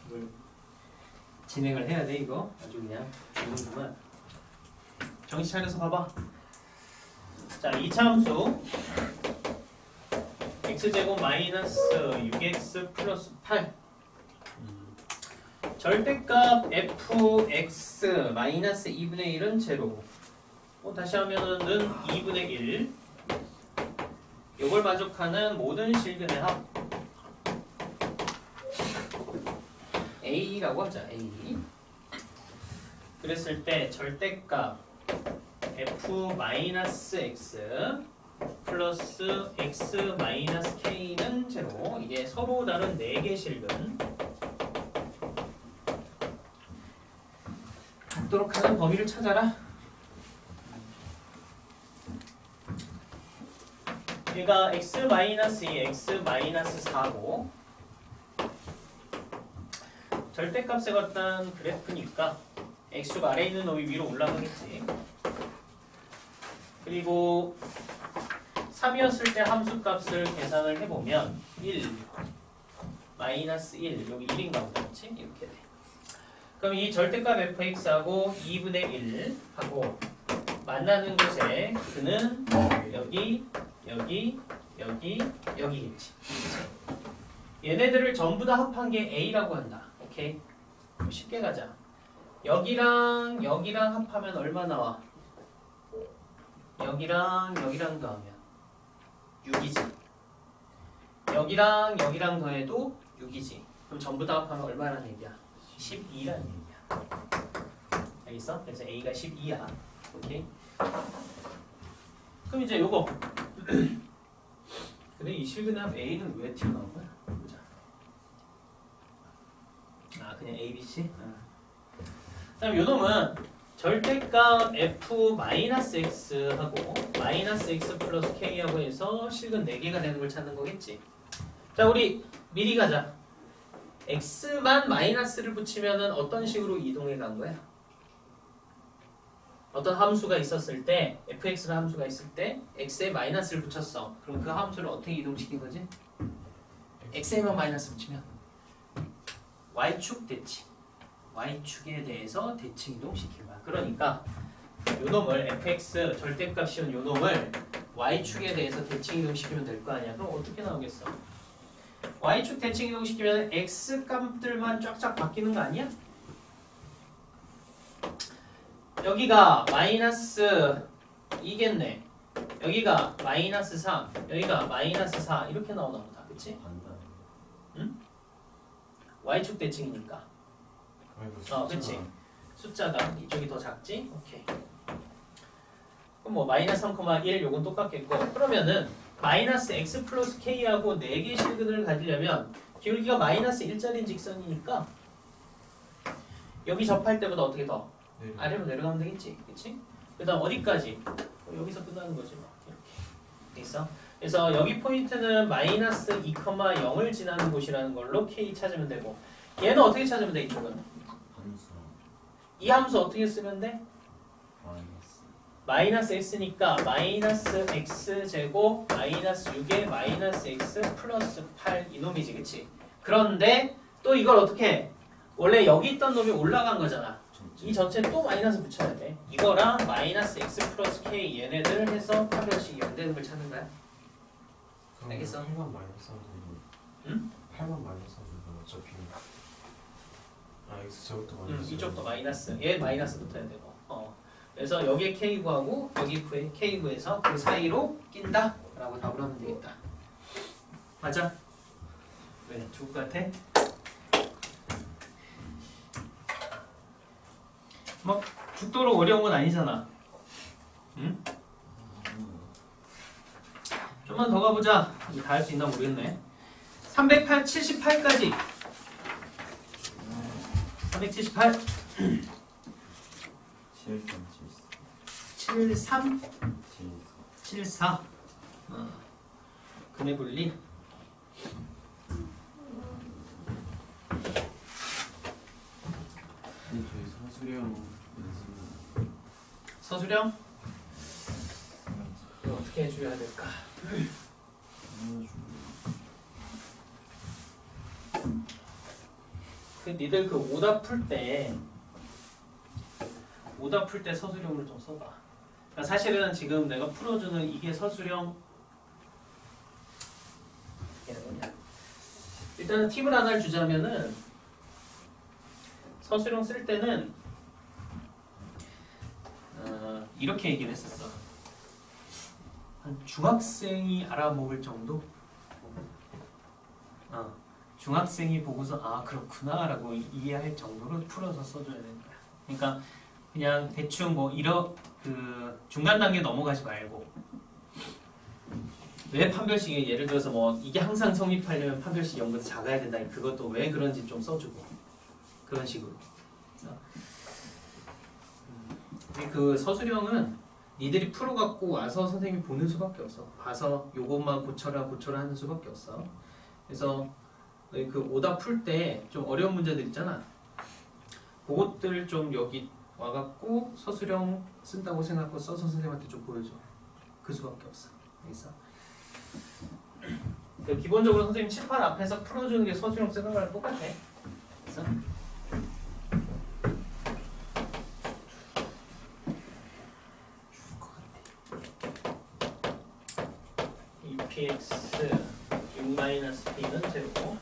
이걸 진행을 해야 돼 이거. 아주 그냥 주는구만. 정신 차려서 봐봐. 자, 2차 함수 x제곱 마이너스 6x 플러스 8 절대값 fx 마이너스 2분의 1은 제로. 다시 하면은 2분의 1 요걸 만족하는 모든 실근의 합 A라고 하자. A. 그랬을 때 절대값 f 마이너스 x 플러스 x 마이너스 k는 제로. 이게 서로 다른 4개 실근 갖도록 하는 범위를 찾아라. 얘가 x 마이너스 2, x 마이너스 4고 절대값에 갖다 그래프니까 x축 아래에 있는 놈이 위로 올라가겠지. 그리고 3이었을 때 함수값을 계산을 해보면 1, 마이너스 1, 여기 1인가 보다, 그렇지? 이렇게 돼. 그럼 이 절대값 fx하고 2분의 1 하고 만나는 곳에 그는 여기, 여기, 여기, 여기겠지. 얘네들을 전부 다 합한 게 a라고 한다. 오케이? 쉽게 가자. 여기랑 여기랑 합하면 얼마 나와? 여기랑 여기랑 더하면 6이지. 여기랑 여기랑 더해도 6이지. 그럼 전부 다 합하면 얼마라는 얘기야? 12라는 얘기야. 알겠어? 그래서 A가 12야. 오케이? 그럼 이제 요거. 근데 이 실근의 합 A는 왜 튀어나온 거야? 보자. 아, 그냥 A, B, C? 그다음 요 놈은 절대값 f-x하고 마이너스 x 플러스 k하고 해서 실근 4개가 되는 걸 찾는 거겠지. 자, 우리 미리 가자. x만 마이너스를 붙이면은 어떤 식으로 이동해 간 거야? 어떤 함수가 있었을 때 fx라는 함수가 있을 때 x에 마이너스를 붙였어. 그럼 그 함수를 어떻게 이동시킨 거지? x에만 마이너스 붙이면 y축 대칭. y축에 대해서 대칭 이동시킨 거야. 그러니까 요 놈을 fx 절대값이온 요 놈을 y축에 대해서 대칭 이동시키면 될 거 아니야. 그럼 어떻게 나오겠어? y축 대칭 이동시키면 x 값들만 쫙쫙 바뀌는 거 아니야? 여기가 마이너스 2겠네. 여기가 마이너스 3, 여기가 마이너스 4 이렇게 나오나 보다. 그치? 응? y축 대칭이니까. 그치. 숫자가 이쪽이 더 작지? 오케이. 그럼 뭐 마이너스 3,1 요건 똑같겠고. 그러면은 마이너스 x 플러스 k하고 4개 실근을 가지려면 기울기가 마이너스 1짜리인 직선이니까 여기 접할 때보다 어떻게 더? 아래로 내려가면 되겠지. 그치? 그 다음 어디까지? 여기서 끝나는 거지 뭐. 이렇게. 있어? 그래서 여기 포인트는 마이너스 2,0을 지나는 곳이라는 걸로 k 찾으면 되고 얘는 어떻게 찾으면 돼? 이쪽은? 이 함수 어떻게 쓰면 돼? 마이너스 x니까 마이너스 x제곱 마이너스 6에 마이너스 x 플러스 8 이놈이지. 그치? 그런데 또 이걸 어떻게 해? 원래 여기 있던 놈이 올라간 거잖아. 이 전체는 또 마이너스 붙여야 돼. 이거랑 마이너스 x 플러스 k 얘네들 해서 판별식이 연대는 걸 찾는 거야. 알겠어? 8만 마이너스 하면 응? 8만 마이너스 하면 어차피 x제곱도 마이너스 이쪽도 마이너스. 얘 마이너스 붙어야 되고. 그래서 여기에 k 구하고 여기 k 구해서 그 사이로 낀다 라고 답을 하면 되겠다. 맞아? 왜? 죽을 것 같아? 뭐 죽도록 어려운 건 아니잖아. 응? 좀 좀만 더 가보자. 이거 다 할 수 있나 모르겠네. 378까지. 378. 73. 74. 근해 분리. 저희 서수령 서수령? 이거 어떻게 해줘야 될까? 그 니들 그 오답 풀 때 서술형을 좀 써봐. 그러니까 사실은 지금 내가 풀어주는 이게 서술형. 일단은 팁을 하나 주자면은 서술형 쓸 때는 이렇게 얘기를 했었어. 한 중학생이 알아먹을 정도? 중학생이 보고서 아 그렇구나 라고 이해할 정도로 풀어서 써줘야 되는 거야. 그러니까 그냥 대충 뭐 그 중간 단계 넘어가지 말고 왜 판별식이 예를 들어서 뭐 이게 항상 성립하려면 판별식 0보다 작아야 된다. 그것도 왜 그런지 좀 써주고 그런 식으로. 그 서술형은 니들이 풀어갖고 와서 선생님이 보는 수밖에 없어. 봐서 요것만 고쳐라 하는 수밖에 없어. 그래서 너희 그 오답 풀 때 좀 어려운 문제들 있잖아. 그것들 좀 여기 와갖고 서술형 쓴다고 생각하고 써서 선생님한테 좀 보여줘. 그 수밖에 없어. 알겠어? 기본적으로 선생님 칠판 앞에서 풀어주는 게 서술형 쓰는 거랑 똑같아. 그래서 EPX 6-B는 제로고.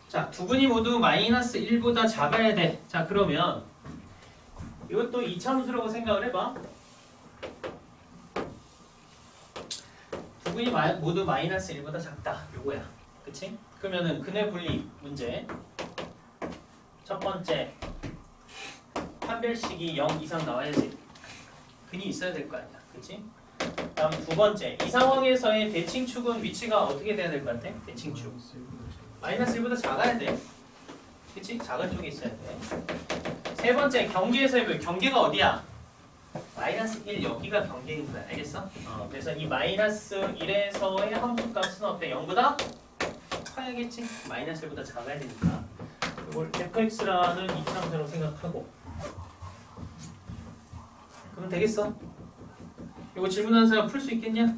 자, 두 근이 모두 마이너스 1보다 작아야 돼. 자, 그러면 이것도 이차함수라고 생각을 해봐. 두 근이 모두 마이너스 1보다 작다. 요거야. 그치? 그러면은 근해 분리 문제. 첫 번째, 판별식이 0 이상 나와야지. 근이 있어야 될 거 아니야. 그치? 다음 두 번째, 이 상황에서의 대칭축은 위치가 어떻게 돼야 될 것 같아? 대칭축. 마이너스 1보다 작아야 돼. 그치? 작은 쪽에 있어야 돼. 세 번째, 경계에서의 경계가 어디야? 마이너스 1 여기가 경계인 거야. 알겠어? 그래서 이 마이너스 1에서의 함수값은 어때? 0보다 커야겠지? 마이너스 1보다 작아야 되니까. 이걸 fx라는 이차함수라고 생각하고. 그러면 되겠어? 이거 질문하는 사람 풀 수 있겠냐?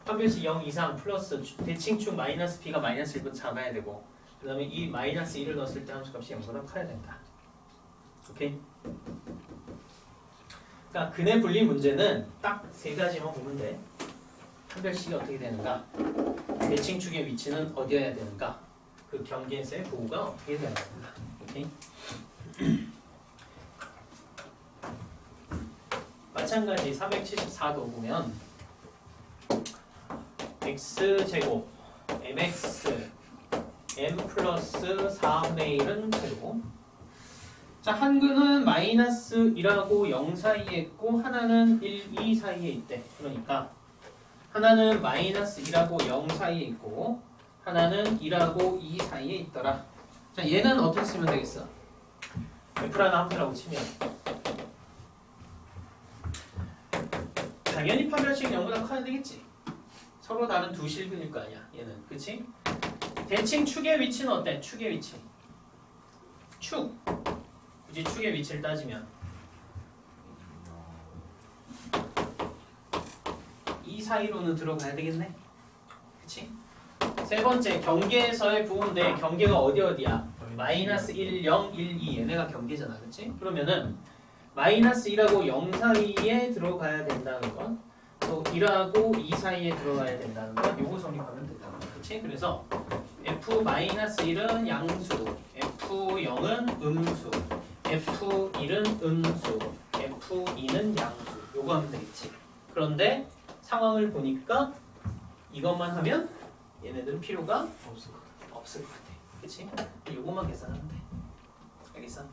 판별식 0 이상 플러스 대칭축 마이너스 b가 마이너스 1보다 작아야 되고 그 다음에 이 마이너스 1을 넣었을 때 함수값이 0보다 커야 된다. 오케이? 그러니까 근해 분리 문제는 딱 세 가지만 보면 돼. 판별식이 어떻게 되는가? 대칭축의 위치는 어디여야 되는가? 그 경계에서의 부호가 어떻게 되는가? 오케이? 마찬가지 374도 보면 x제곱 mx m 플러스 4분의 1은 제로. 자, 한 근은 마이너스 1하고 0 사이에 있고 하나는 1, 2 사이에 있대. 그러니까 하나는 마이너스 1하고 0 사이에 있고 하나는 1하고 2 사이에 있더라. 자, 얘는 어떻게 쓰면 되겠어? f라는 함수라고 치면 당연히 판별식 0보다 커야 되겠지. 서로 다른 두 실근일 거 아니야. 얘는. 그치? 대칭축의 위치는 어때? 축의 위치. 축. 굳이 축의 위치를 따지면 이 사이로는 들어가야 되겠네. 그치? 세 번째, 경계에서의 부호인데 경계가 어디야? 마이너스 1, 0, 1, 2 얘네가 경계잖아. 그치? 그러면은 마이너스 1하고 0 사이에 들어가야 된다는 건 또 1하고 2 사이에 들어가야 된다는 건 요거 성립하면 된다는 거야. 그치? 그래서 f-1은 양수, f0은 음수, f1은 음수, f2는 양수. 요거 하면 되겠지. 그런데 상황을 보니까 이것만 하면 얘네들은 필요가 없을 것 같아. 그치? 요거만 계산하면 돼. 알겠어?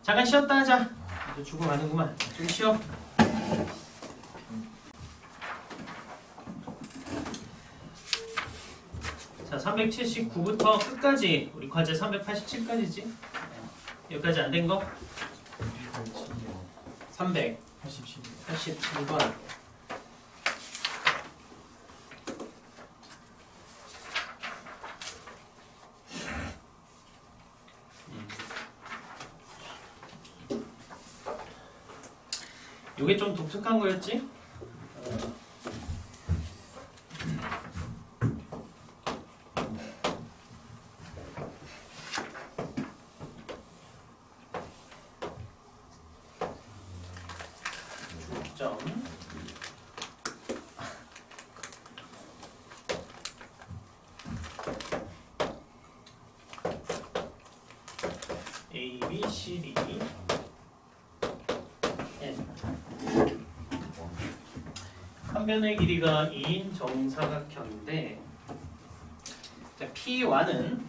잠깐 쉬었다 하자. 이제 죽어가는구만. 좀 쉬어. 자, 379부터 끝까지 우리 과제 387까지지? 여기까지 안 된 거? 387번. 요게 좀 독특한 거였지? 점 A, B, C, D, N. 한 변의 길이가 2인 정사각형인데 P1은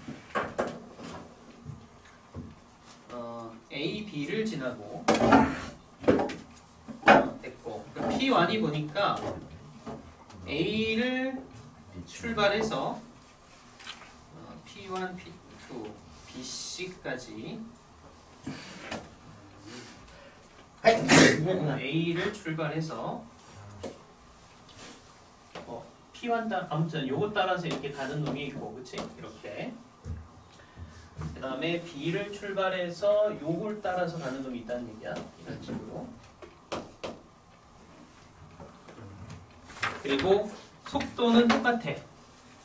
A, B를 지나고 됐고 P1이 보니까 A를 출발해서 P1, P2, BC까지 A를 출발해서 P1 따라 아무튼 요거 따라서 이렇게 가는 놈이 있고, 그치? 이렇게. 그 다음에 B를 출발해서 요걸 따라서 가는 놈이 있다는 얘기야. 이런 식으로. 그리고 속도는 똑같아.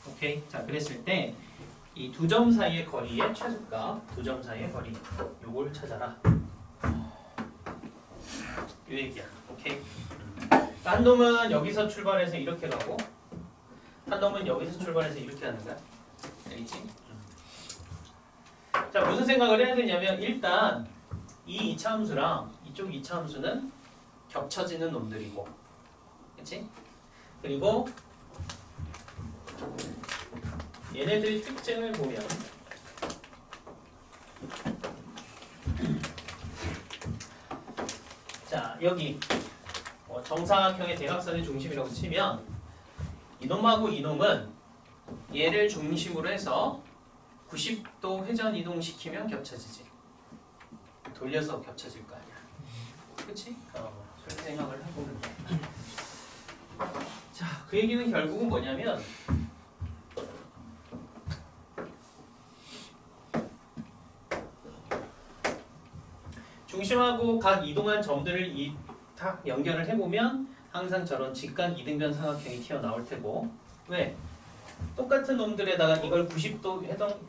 오케이? 자, 그랬을 때 이 두 점 사이의 거리의 최소값, 두 점 사이의 거리, 요걸 찾아라. 요 얘기야. 오케이? 한 놈은 여기서 출발해서 이렇게 가고, 한 놈은 여기서 출발해서 이렇게 하는 거야. 알겠지? 자, 무슨 생각을 해야 되냐면, 일단 이 이차함수랑 이쪽 이차함수는 겹쳐지는 놈들이고, 그치? 그리고 얘네들의 특징을 보면 자, 여기 정사각형의 대각선의 중심이라고 치면 이놈하고 이놈은 얘를 중심으로 해서 90도 회전 이동시키면 겹쳐지지. 돌려서 겹쳐질 거 아니야. 그치? 그렇게 생각을 해보면 돼. 자, 그 얘기는 결국은 뭐냐면 중심하고 각 이동한 점들을 다 연결을 해보면 항상 저런 직각 이등변 삼각형이 튀어나올 테고, 왜? 똑같은 놈들에다가 이걸 90도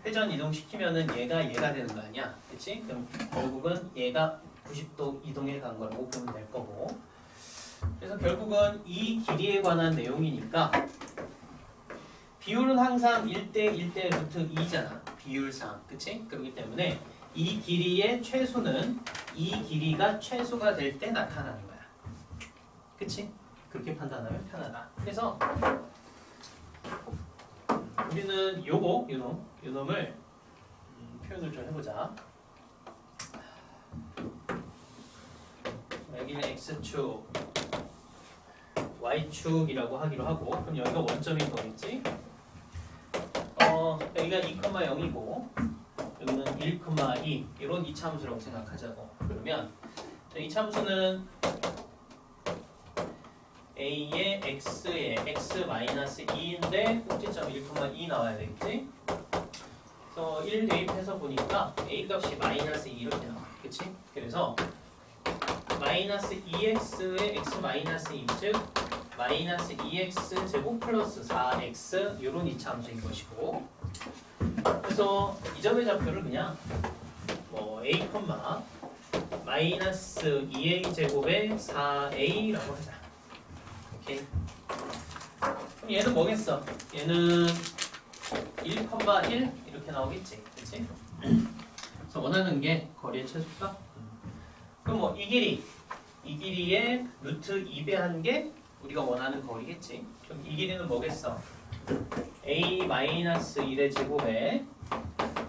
회전 이동시키면은 얘가 되는 거 아니야? 그치? 그럼 결국은 얘가 90도 이동해 간 걸 보면 될 거고, 그래서 결국은 이 길이에 관한 내용이니까 비율은 항상 1대 루트 2잖아. 비율상. 그치? 그렇기 때문에 이 길이의 최소는 이 길이가 최소가 될 때 나타나는 거야. 그치? 그렇게 판단하면 편하다. 그래서 우리는 요놈을 표현을 좀 해보자. 여기는 X축, Y축이라고 하기로 하고, 그럼 여기가 원점인 거겠지? 여기가 2,0이고 여기는 1,2 이런 이차함수라고 생각하자고. 그러면 이 차함수는 A의 X의 X-2인데 꼭지점 1,2 나와야 되겠지? 그래서 1 대입해서 보니까 A 값이 -2 이렇게 나와. 그치? 그래서 -2x의 x-2 즉 -2x 제곱 플러스 4x 이런 이차함수인 것이고, 그래서 이 점의 좌표를 그냥 a, -2a 제곱에 4a라고 하자. 오케이. 그럼 얘는 뭐겠어? 얘는 1,1 이렇게 나오겠지, 그렇지? 그래서 원하는 게 거리의 최소값. 그럼 이 길이의 루트 2배한 게 우리가 원하는 거리겠지. 그럼 이 길이는 뭐겠어? a-1의 제곱에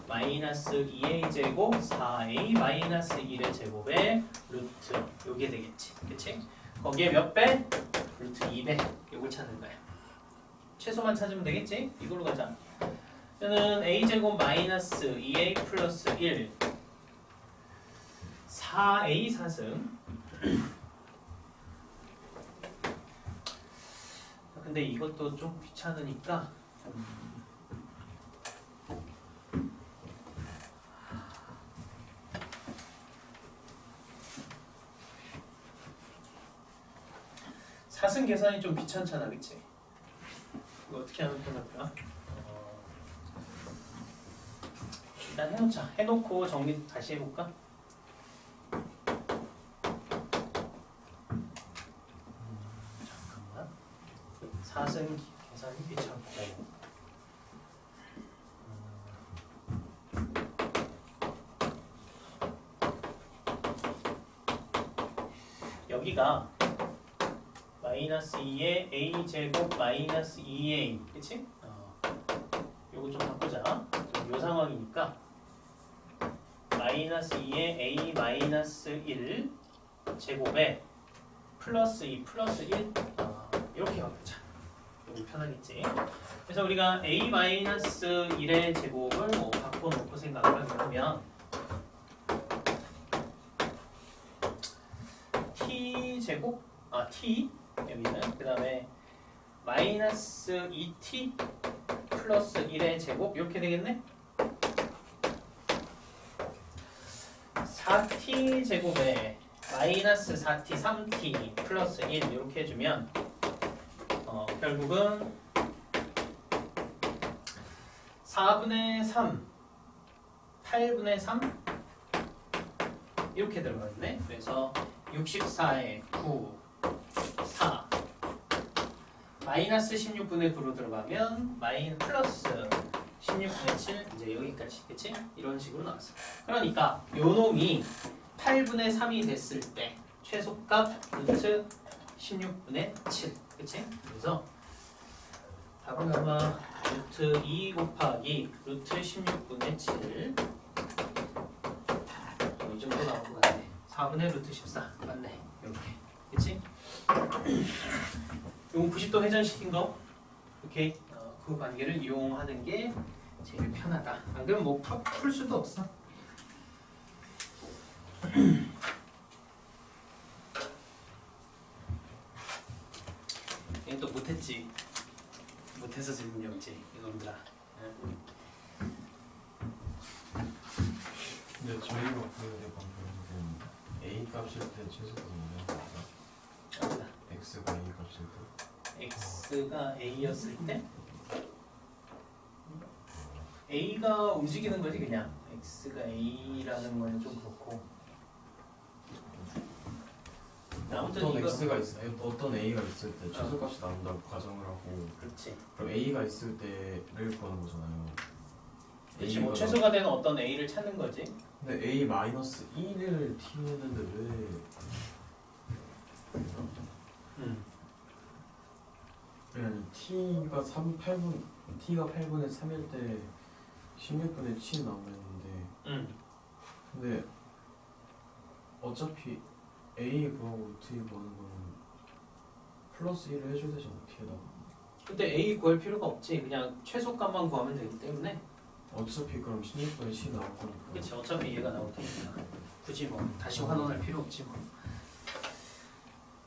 마이너스 2a 제곱 4a 마이너스 1의 제곱에 루트 요게 되겠지. 그치? 거기에 몇 배? 루트 2배. 요걸 찾는 거야. 최소만 찾으면 되겠지? 이걸로 가자. 저는 a 제곱 마이너스 2a 플러스 1 4a 사승. 근데 이것도 좀 귀찮으니까 사승 계산이 좀 귀찮잖아, 그치? 이거 어떻게 하면 편할까? 일단 해놓자. 해놓고 정리 다시 해볼까? 잠깐만. 사승 계산이 귀찮고. 여기가 마이너스 2의 a 제곱 마이너스 2a, 그치? 요거 좀 바꾸자. 요 상황이니까 마이너스 2의 a 마이너스 1 제곱에 플러스 2 플러스 1 이렇게 바꾸자. 요거 편하겠지? 그래서 우리가 a 마이너스 1의 제곱을 뭐 바꿔놓고 생각을 하면 t 제곱 t 여기는 그 다음에 마이너스 2t 플러스 1의 제곱 이렇게 되겠네? 4t 제곱에 마이너스 4t 3t 플러스 1 이렇게 해주면 결국은 4분의 3 8분의 3 이렇게 들어가겠네. 그래서 64에 9 4 마이너스 16분의 9로 들어가면 플러스 16분의 7 이제 여기까지, 그치? 이런 식으로 나왔어. 그러니까 요 놈이 8분의 3이 됐을 때 최소값 루트 16분의 7, 그치? 그래서 답은 아마 루트 2 곱하기 루트 16분의 7 이 정도 나올 것 같네. 4분의 루트 14 맞네. 이렇게, 그치? 요거 90도 회전시킨 거 오케이. 그 관계를 이용하는 게 제일 편하다. 안 그러면 뭐 풀 수도 없어. 얘는 또 못했지. 못해서 질문이 없지 이놈들아. 근데 저희가 그 방금 a 값일 때 최소가 뭐냐? 맞아. x가 a 값일 때. x가 a였을 때 a가 움직이는 거지 그냥. x가 a라는 거는 좀 그렇고. 아무튼 어떤 이거 x가 어떤 a가 있을 때 최소값이 나온다고 가정을 하고. 그렇지. 그럼 a가 있을 때를 구하는 거잖아요. 그렇지. 뭐 최소가 되는 어떤 a를 찾는 거지. 근데 a 마이너스 1을 튀었는데 왜? 그냥 t가 8분의 3일 때 16분의 7 나오는데. 근데 어차피 a 구하고 루트 2 구하는 거는 플러스 1을 해줘야 되잖아. t에다가. 근데 a 구할 필요가 없지. 그냥 최소값만 구하면 되기 때문에. 어차피 그럼 16분의 7 나올 거니까. 그렇지. 어차피 얘가 나올 테니까. 굳이 뭐 다시 환원할 필요 없지 뭐.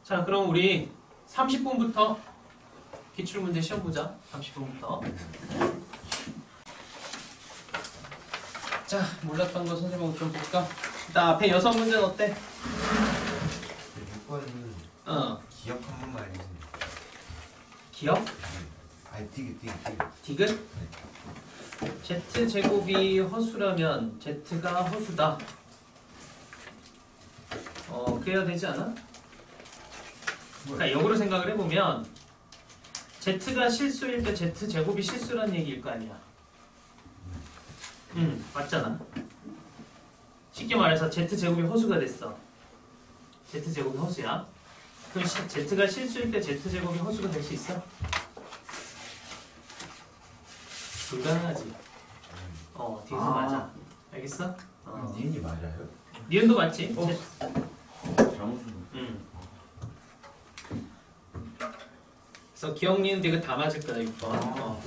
자, 그럼 우리 30분부터 기출문제 시험 보자. 30분부터. 자, 몰랐던 거 선생님하고 좀 볼까? 일단 앞에 6문제는 어때? 6번은 기억 한 번만 해주세요. 기억? 아니 디귿. 디귿? z제곱이 허수라면 z가 허수다. 그래야 되지 않아? 그러니까 역으로 생각을 해보면 z가 실수일 때 z제곱이 실수란 얘기일 거 아니야. 맞잖아. 쉽게 말해서 z제곱이 허수가 됐어. z제곱이 허수야. 그럼 z가 실수일 때 z제곱이 허수가 될 수 있어? 불가능하지. 디귿 맞아. 알겠어? 니은이 맞아요? 니은도 맞지? 잘못은 그래서 기억 니은 디귿 다 맞을 거다 6번.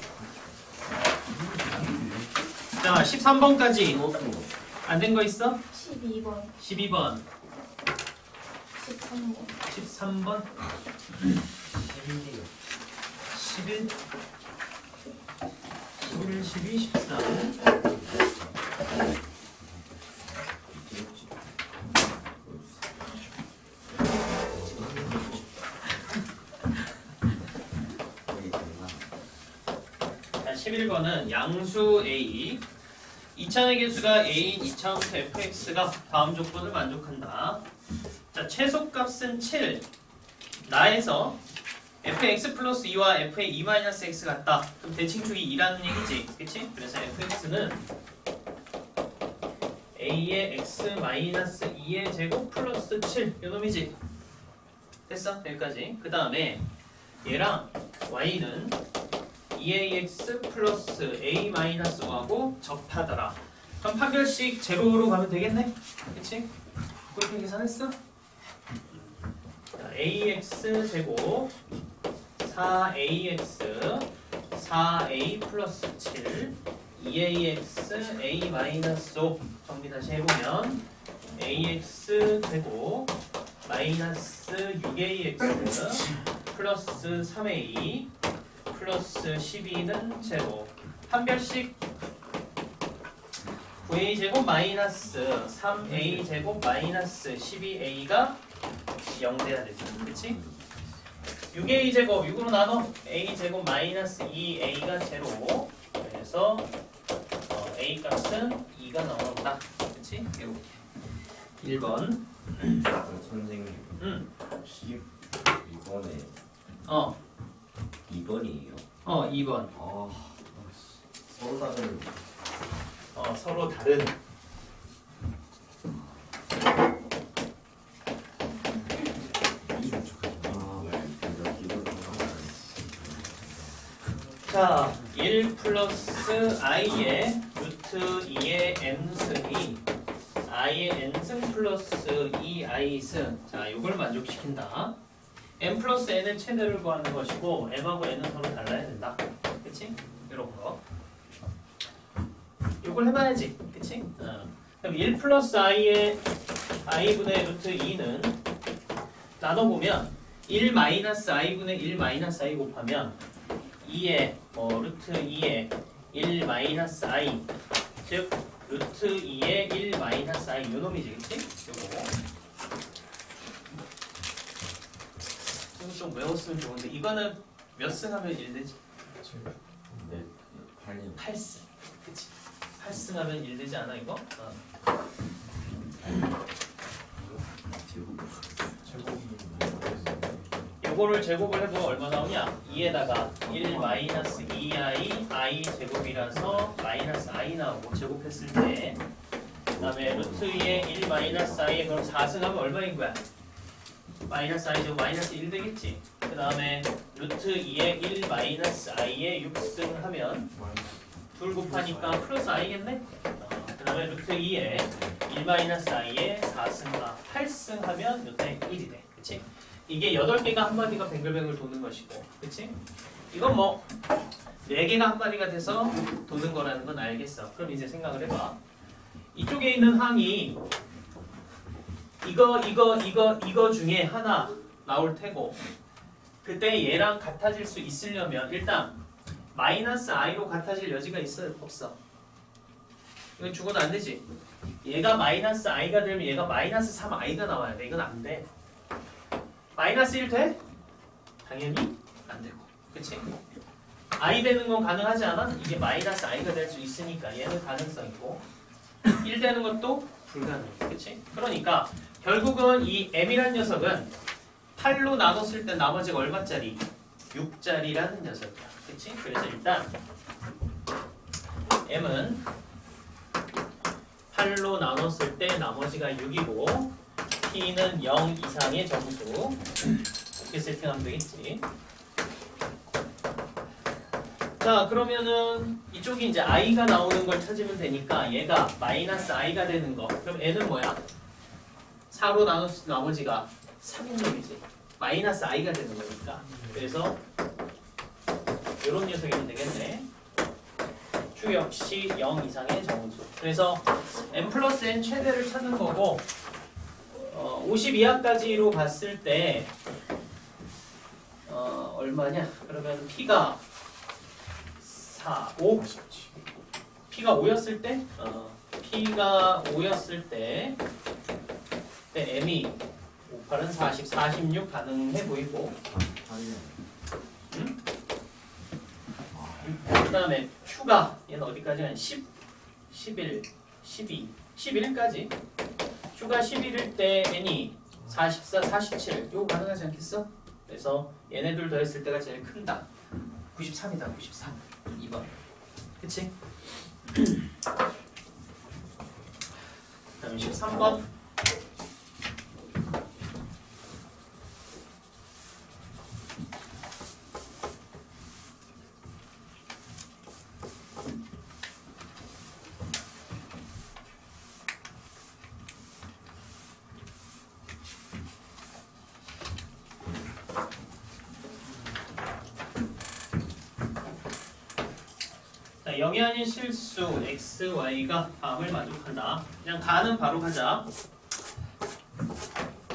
자 13번까지 안 된 거 있어? 12번, 12번, 13번, 13번, 11, 11, 12, 13. 자, 11번은 양수 A. 2차의 개수가 A인 2차부터 fx가 다음 조건을 만족한다. 자, 최소값은 7. 나에서 fx 플러스 2와 f의 2 마이너스 x 같다. 그럼 대칭축이 2라는 얘기지. 그치? 그래서 fx는 a의 x 마이너스 2의 제곱 플러스 7. 요 놈이지. 됐어? 여기까지. 그 다음에 얘랑 y는 2ax 플러스 a 마이너스 5하고 접하더라. 그럼 판별식 제로로 가면 되겠네? 그치? 그렇게 계산했어? 자, ax 제곱 4ax 4a 플러스 7 2ax a 마이너스 5 정리 다시 해보면 ax 제곱 마이너스 6ax 플러스 3a 플러스 12는 제로. 판별식 9a 제곱 마이너스 3a 제곱 마이너스 12a가 0돼야 되죠. 그치? 6a 제곱 6으로 나눠 a 제곱 마이너스 2a가 제로. 그래서 a 값은 2가 나온다. 그치? 이렇게 1번. 선생님 응. 12번에 어. 2번이에요. 2번. 서로 다른 서로 다른. 자, 1 플러스 i의 루트 2의 n승이 i의 n승 플러스 2i승. 자, 이걸 만족시킨다. m 플러스 n은 최대를 구하는 것이고 m하고 n은 서로 달라야 된다. 그치? 이런 거. 이걸 해봐야지. 그치? 그럼 1 플러스 i의 i분의 루트 2는 나눠보면 1 마이너스 i분의 1 마이너스 i 곱하면 2의 루트 2의 1 마이너스 i 즉 루트 2의 1 마이너스 i 요 놈이지. 그치? 요거 좀 외웠으면 좋은데 이거는 몇 승 하면 1 되지? 네, 8년 8승. 그치? 8승 하면 1 되지 않아 이거? 요거를 제곱을 해보면 얼마 나오냐? 2에다가 1 마이너스 2i i 제곱이라서 마이너스 i 나오고 제곱했을 때 그 다음에 루트 2의 1 마이너스 i에 그럼 4승 하면 얼마인 거야? 마이너스 i 제곱 마이너스 1 되겠지? 그 다음에 루트 2의 1 마이너스 i에 6승 하면 둘 곱하니까 플러스 i겠네? 그 다음에 루트 2에 1 마이너스 i에 4승과 8승 하면 요때 1이 돼. 그치? 이게 8개가 한 마디가 뱅글뱅글 도는 것이고, 그치? 이건 뭐 4개가 한 마디가 돼서 도는 거라는 건 알겠어. 그럼 이제 생각을 해봐. 이쪽에 있는 항이 이거 중에 하나 나올 테고, 그때 얘랑 같아질 수 있으려면 일단 마이너스 i로 같아질 여지가 있어요? 없어? 이건 죽어도 안 되지? 얘가 마이너스 i가 되면 얘가 마이너스 3i가 나와야 돼. 이건 안 돼. 마이너스 1 돼? 당연히 안 되고. 그치? i 되는 건 가능하지 않아? 이게 마이너스 i가 될 수 있으니까 얘는 가능성이고 1 되는 것도 불가능해. 그치? 그러니까 결국은 이 m이란 녀석은 8로 나눴을 때 나머지가 얼마짜리? 6짜리라는 녀석이야. 그치? 그래서 일단 m은 8로 나눴을 때 나머지가 6이고 P는 0 이상의 점수. 이렇게 세팅하면 되겠지. 자, 그러면은 이쪽 이쪽이 이제 i가 나오는 걸 찾으면 되니까 얘가 마이너스 i가 되는 거. 그럼 n은 뭐야? 4로 나눴을 때 나머지가 3인 놈이지. 마이너스 i가 되는 거니까. 그래서 이런 녀석이면 되겠네. q 역시 0 이상의 정수. 그래서 n 플러스 n 최대를 찾는 거고 50 이하까지로 봤을 때 얼마냐? 그러면 p가 4, 5 p가 5였을 때 p가 5였을 때 m이 58은 40, 46 가능해 보이고 그 다음에 q가 얘는 어디까지 가냐? 10, 11, 12, 11까지 q가 11일 때 n이 44, 47 이거 가능하지 않겠어? 그래서 얘네들 더했을 때가 제일 큰다. 93이다. 93 2번 그치? 다음 13번 자, 0이 아닌 실수 x, y가 다음을 만족한다. 그냥 가는 바로 가자.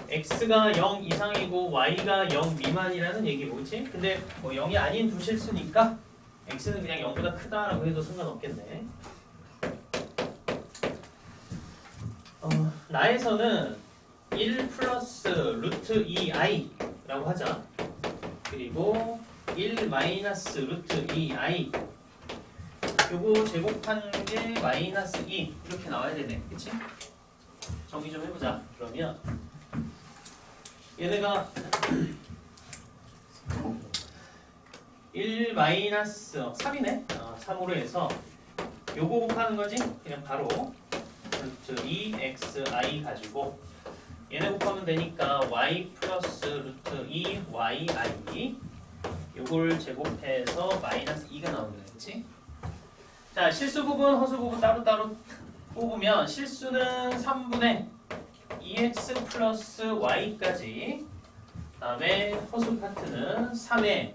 x가 0 이상이고 y가 0 미만이라는 얘기 뭐지? 근데 뭐 0이 아닌 두 실수니까 x는 그냥 0보다 크다라고 해도 상관없겠네. 나에서는 1 플러스 루트 2i라고 하자. 그리고 1 마이너스 루트 2i 요거 제곱한 게 마이너스 2 이렇게 나와야 되네. 그치? 정리 좀 해보자. 그러면 얘네가 1 마이너스 3이네? 3으로 해서 요거 곱하는 거지? 그냥 바로 루트 2xi 가지고 얘네 곱하면 되니까 y 플러스 루트 2yi 요걸 제곱해서 마이너스 2가 나오는 거야. 그치? 자, 실수 부분, 허수 부분 따로따로 뽑으면 실수는 3분의 2x 플러스 y까지 다음에 허수 파트는 3의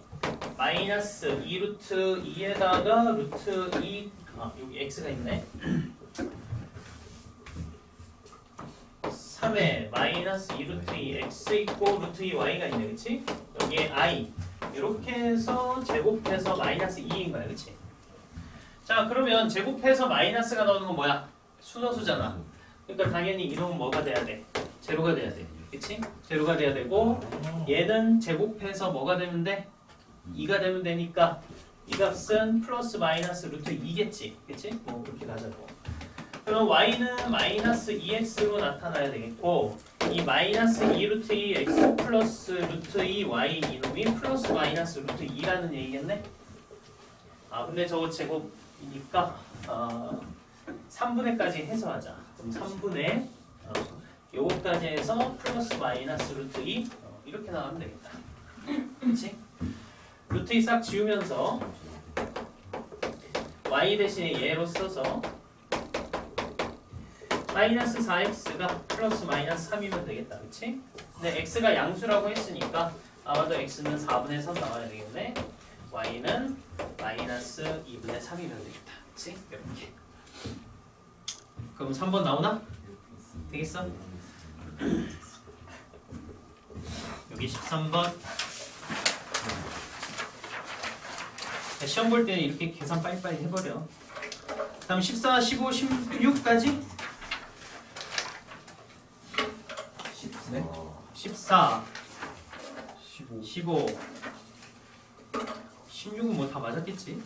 마이너스 2루트 2에다가 루트 2 여기 x가 있네 3의 마이너스 2루트 2x 있고 루트 2y가 있네 그치? 여기에 i 이렇게 해서 제곱해서 마이너스 2인 거야 그치? 자 그러면 제곱해서 마이너스가 나오는 건 뭐야? 순서수잖아. 그러니까 당연히 이놈은 뭐가 돼야 돼? 제로가 돼야 돼. 그치? 제로가 돼야 되고 얘는 제곱해서 뭐가 되면 돼? 2가 되면 되니까 이 값은 플러스 마이너스 루트 2겠지. 그치? 뭐 그렇게 가자고. 그럼 y는 마이너스 2x로 나타나야 되겠고 이 마이너스 2 루트 2x 플러스 루트 2y 이놈이 플러스 마이너스 루트 2라는 얘기겠네? 근데 저거 제곱이니까 3분의까지 해서 하자. 그럼 3분의 요거까지 해서 플러스 마이너스 루트 2 이렇게 나오면 되겠다. 그렇지? 루트 2 싹 지우면서 y 대신에 얘로 써서 마이너스 4x가 플러스 마이너스 3이면 되겠다. 그치? 근데 x가 양수라고 했으니까 아마도 x는 4분의 3 나와야 되겠네. y는 마이너스 2분의 3이면 되겠다. 그치? 이렇게. 그럼 3번 나오나? 되겠어? 여기 13번. 시험 볼 때는 이렇게 계산 빨리빨리 해버려. 다음 14, 15, 16까지? 네? 14, 15, 16은 뭐 다 맞았겠지?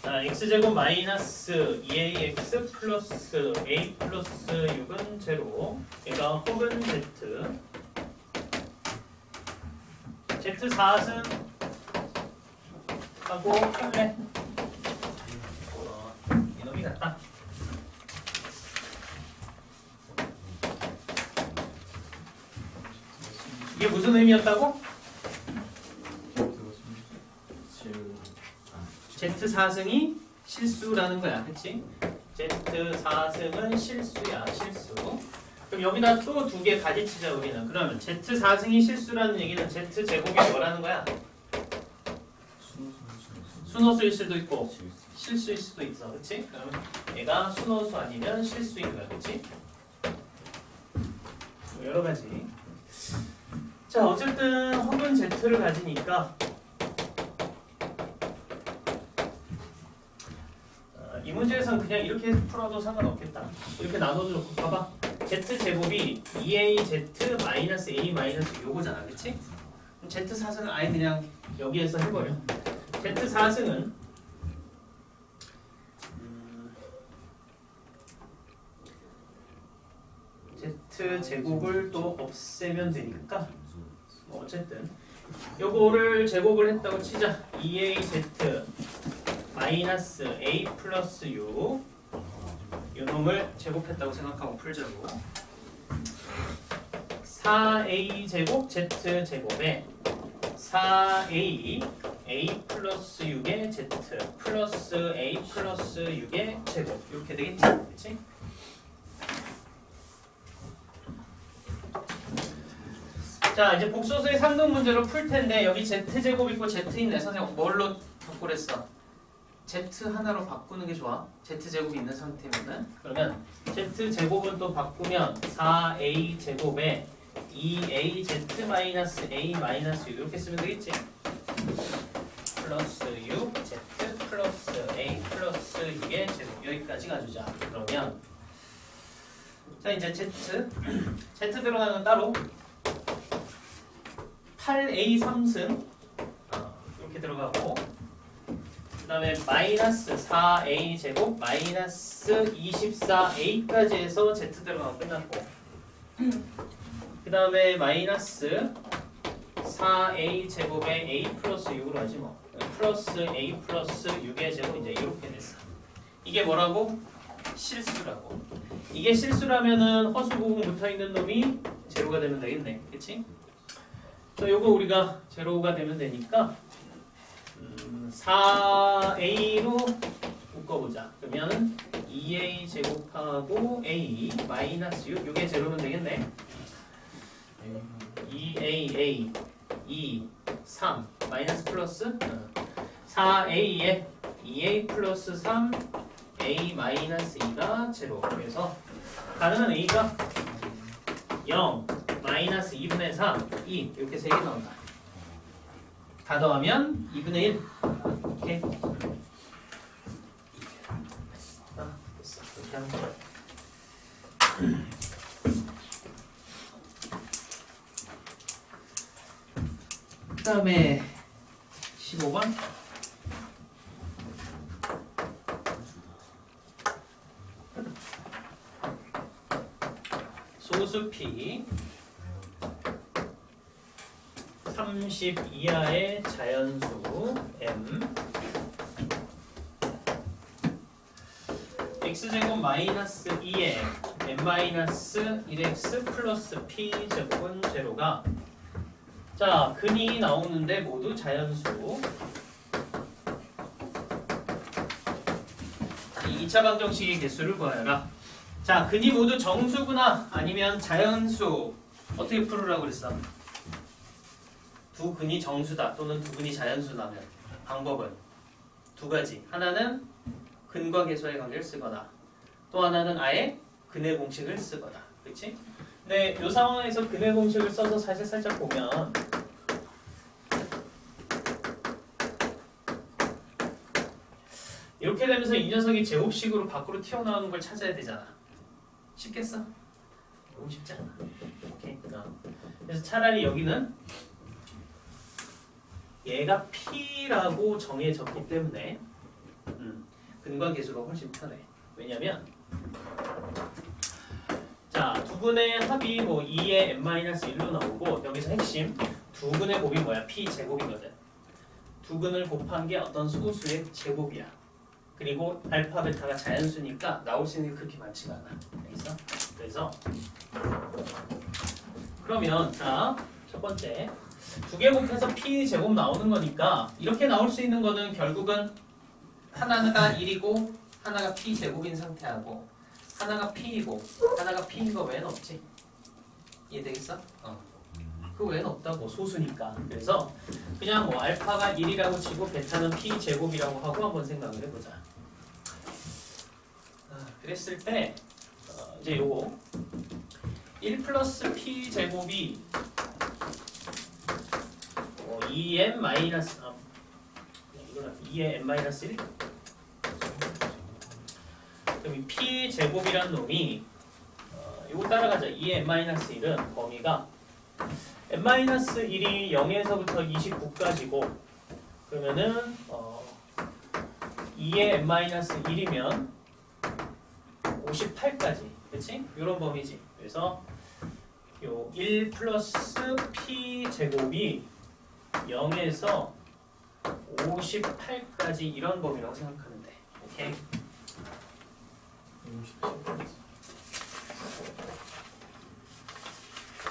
자, x제곱 마이너스 2ax 플러스 a 플러스 6은 제로. 얘가 혹은 z Z4승 하고 할래? 이놈이 같다. 이게 무슨 의미였다고? Z4승이 실수라는 거야, 그치? Z4승은 실수야, 실수. 그럼 여기다 또 두 개 가지치자 우리는. 그러면 Z4승이 실수라는 얘기는 Z제곱이 뭐라는 거야? 순호수일 수도 있고 실수일 수도 있어, 그치? 그러면 얘가 순호수 아니면 실수인 거야, 그치? 뭐 여러 가지. 자, 어쨌든 혹은 Z를 가지니까 이 문제에서는 그냥 이렇게 풀어도 상관없겠다. 이렇게 나눠도 좋고, 봐봐. Z제곱이 2AZ 마이너스 A 마이너스 요거잖아, 그치? 그럼 Z4승은 아예 그냥 여기에서 해버려. Z4승은 Z제곱을 또 없애면 되니까 뭐 어쨌든 요거를 제곱을 했다고 치자. 2AZ 마이너스 A 플러스 U 요놈을 제곱했다고 생각하고 풀자고. 4A 제곱 Z 제곱에 4A A 플러스 6의 Z 플러스 A 플러스 6의 제곱 이렇게 되겠지? 그치? 자, 이제 복소수의 상등 문제로 풀 텐데 여기 Z제곱 있고 Z있네. 선생님 뭘로 바꾸랬어? Z 하나로 바꾸는 게 좋아. Z제곱이 있는 상태면은. 그러면 Z제곱은 또 바꾸면 4A 제곱에 2AZ 마이너스 A 마이너스 6 이렇게 쓰면 되겠지? 플러스 6 Z 플러스 A 플러스 6의 제곱 여기까지 가주자. 그러면 자 이제 Z 들어가는 건 따로 8A 3승 이렇게 들어가고 그 다음에 마이너스 4A 제곱 마이너스 24A까지 해서 Z 들어가면 끝났고 그 다음에 마이너스 4A 제곱에 A 플러스 6으로 하지 뭐 플러스 A 플러스 6의 제곱 이제 이렇게 됐어. 이게 뭐라고? 실수라고. 이게 실수라면은 허수 부분 붙어있는 놈이 제로가 되면 되겠네. 그치? 자, 요거 우리가 제로가 되면 되니까 4A로 묶어보자. 그러면 2A 제곱하고 A 마이너스 6 요게 제로면 되겠네. 2AA 2 3 마이너스 플러스 4A에 2A 플러스 3 A 마이너스 2가 제로. 그래서 가능한 A가 0 마이너스 2분의 3 2 이렇게 3개 나온다. 다 더하면 2분의 1 오케이. 됐어. 이렇게 하는 거야. 그 다음에 15번 소수 P 30 이하의 자연수 M x제곱 마이너스 2에 m 마이너스 1x 플러스 p 제곱은 제로가 자 근이 나오는데 모두 자연수. 이 2차 방정식의 개수를 구하여라. 자 근이 모두 정수구나 아니면 자연수 어떻게 풀으라고 그랬어? 두 근이 정수다 또는 두 근이 자연수라면 방법은 두 가지. 하나는 근과 계수의 관계를 쓰거나 또 하나는 아예 근의 공식을 쓰거나. 그렇지? 근데 이 상황에서 근의 공식을 써서 사실 살짝 보면 이렇게 되면서 이 녀석이 제곱식으로 밖으로 튀어나오는 걸 찾아야 되잖아. 쉽겠어? 너무 쉽지 않아. 오케이. 그래서 차라리 여기는 얘가 P라고 정해졌기 때문에 근과 계수가 훨씬 편해. 왜냐면 자, 두 분의 합이 뭐 2의 n-1로 나오고 여기서 핵심 두근의 곱이 뭐야? p 제곱이거든. 두근을 곱한 게 어떤 소수의 제곱이야. 그리고 알파 베타가 자연수니까 나올 수 있는 게 그렇게 많지가 않아. 알겠어? 그래서 그러면 자, 첫 번째 두 개 곱해서 p 제곱 나오는 거니까 이렇게 나올 수 있는 거는 결국은 하나가 1이고 하나가 p 제곱인 상태하고 하나가 p이고 하나가 p인 거 외에는 없지. 이해되겠어? 그 외에는 없다고, 소수니까. 그래서 그냥 뭐 알파가 1이라고 치고 베타는 p 제곱이라고 하고 한번 생각을 해보자. 그랬을 때 이제 요거 1 플러스 p 제곱이 2n 마이너스 이거는 2의 n 마이너스 1. 그럼 이 p 제곱이란 놈이 요거 따라가자. 2의 n 마이너스 1은 범위가 n-1이 0에서부터 29까지고 그러면은 2의 n-1이면 58까지, 그치? 이런 범위지. 그래서 요 1 플러스 p 제곱이 0에서 58까지 이런 범위라고 생각하면 돼. 오케이?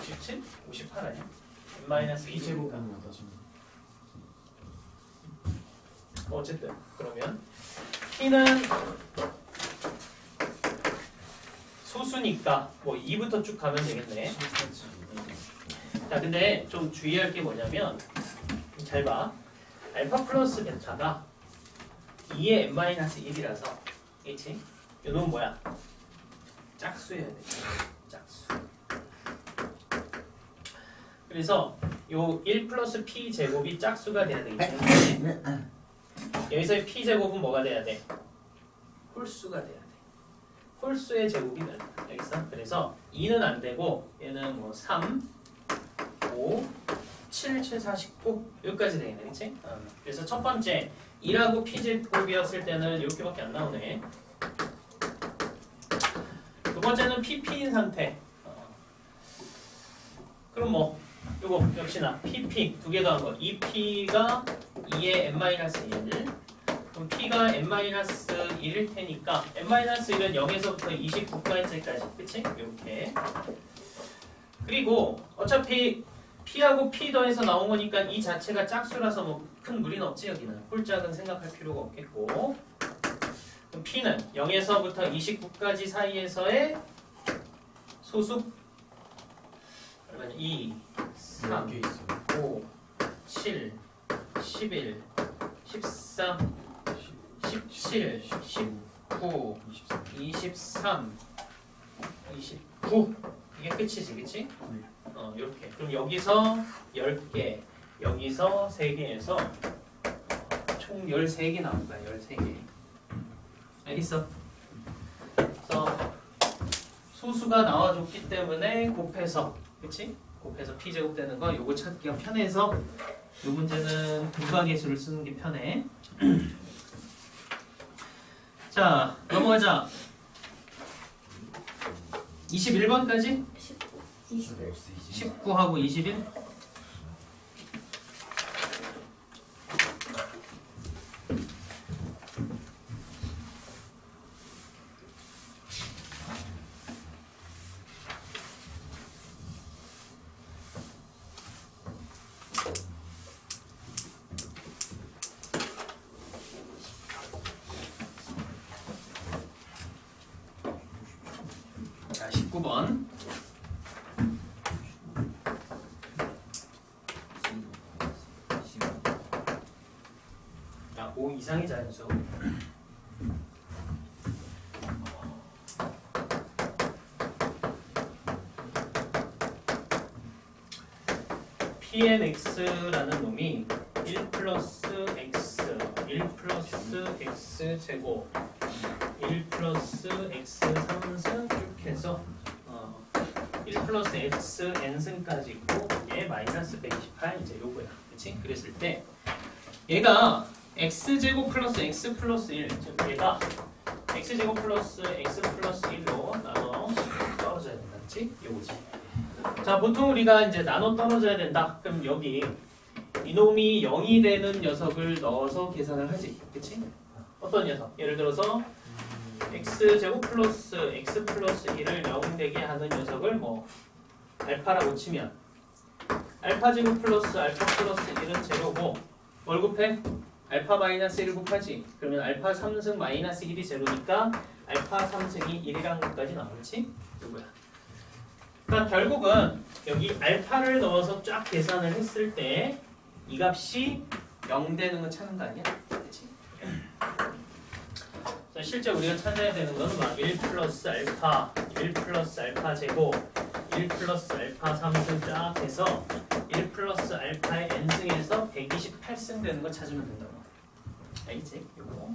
57? 58 아니야? n-2 제곱이니까. 어쨌든 그러면 p는 소수니까 뭐 2부터 쭉 가면 되겠네. 자, 근데 좀 주의할 게 뭐냐면 잘 봐. 알파 플러스 베타가 2의 n-1이라서 그치? 이놈은 뭐야? 짝수여야 돼. 짝수. 그래서 요 1 플러스 p 제곱이 짝수가 돼야 되기 때문에 여기서의 p 제곱은 뭐가 돼야 돼? 홀수가 돼야 돼. 홀수의 제곱이 된다. 여기서 그래서 2는 안 되고 얘는 뭐 3, 5, 7, 7, 49 여기까지 되겠네, 그렇지? 그래서 첫 번째 2라고 p 제곱이었을 때는 이렇게밖에 안 나오네. 두 번째는 pp인 상태. 그럼 뭐 요거 역시나 pp 두 개 더한 거 2p가 2의 n-1 그럼 p가 n-1일 테니까 n-1은 0에서부터 29까지까지 그치? 이렇게 그리고 어차피 p하고 p 더해서 나온 거니까 이 자체가 짝수라서 뭐 큰 무리는 없지. 여기는 홀짝은 생각할 필요가 없겠고 그럼 p는 0에서부터 29까지 사이에서의 소수 그러면 2, 3, 5, 7, 11, 13, 17, 19, 23, 29 이게 끝이지, 그치? 이렇게. 그럼 여기서 10개, 여기서 3개에서 총 13개 나올 거야, 13개. 알겠어? 그래서 소수가 나와줬기 때문에 곱해서, 그치? 곱해서 p제곱 되는 거 요거 찾기가 편해서 요 문제는 분수계수를 쓰는 게 편해. 자, 넘어가자. 21번까지? 19하고 21? 자, 19번. 자, 5 이상의 자연수. pnx라는 놈이 1 플러스 x, 1 플러스 x 제곱, 1 플러스 x 3승 쭉 해서 1 플러스 x n승까지 있고 얘 마이너스 128 이제 요거야. 그치? 그랬을 때 얘가 x제곱 플러스 x 플러스 1 즉 얘가 x제곱 플러스 x 플러스 1로 나눠 떨어져야 된다. 그치? 요거지. 자, 보통 우리가 이제 나눠 떨어져야 된다. 그럼 여기 이놈이 0이 되는 녀석을 넣어서 계산을 하지. 그치? 어떤 녀석? 예를 들어서 x제곱 플러스 x 플러스 1을 0 되게 하는 녀석을 뭐 알파라고 치면 알파 제곱 플러스 알파 플러스 1은 제로고 뭘 곱해? 알파 마이너스 1을 곱하지. 그러면 알파 3승 마이너스 1이 제로니까 알파 3승이 1이라는 것까지 나오지? 이거야. 그러니까 결국은 여기 알파를 넣어서 쫙 계산을 했을 때 이 값이 0 되는 거 찾는 거 아니야? 그렇지? 자, 실제 우리가 찾아야 되는 건 막 1 플러스 알파, 1 플러스 알파 제곱, 1 플러스 알파 3승 쫙 해서 1 플러스 알파의 n승에서 128승 되는 거 찾으면 된다고. 알겠지? 요거.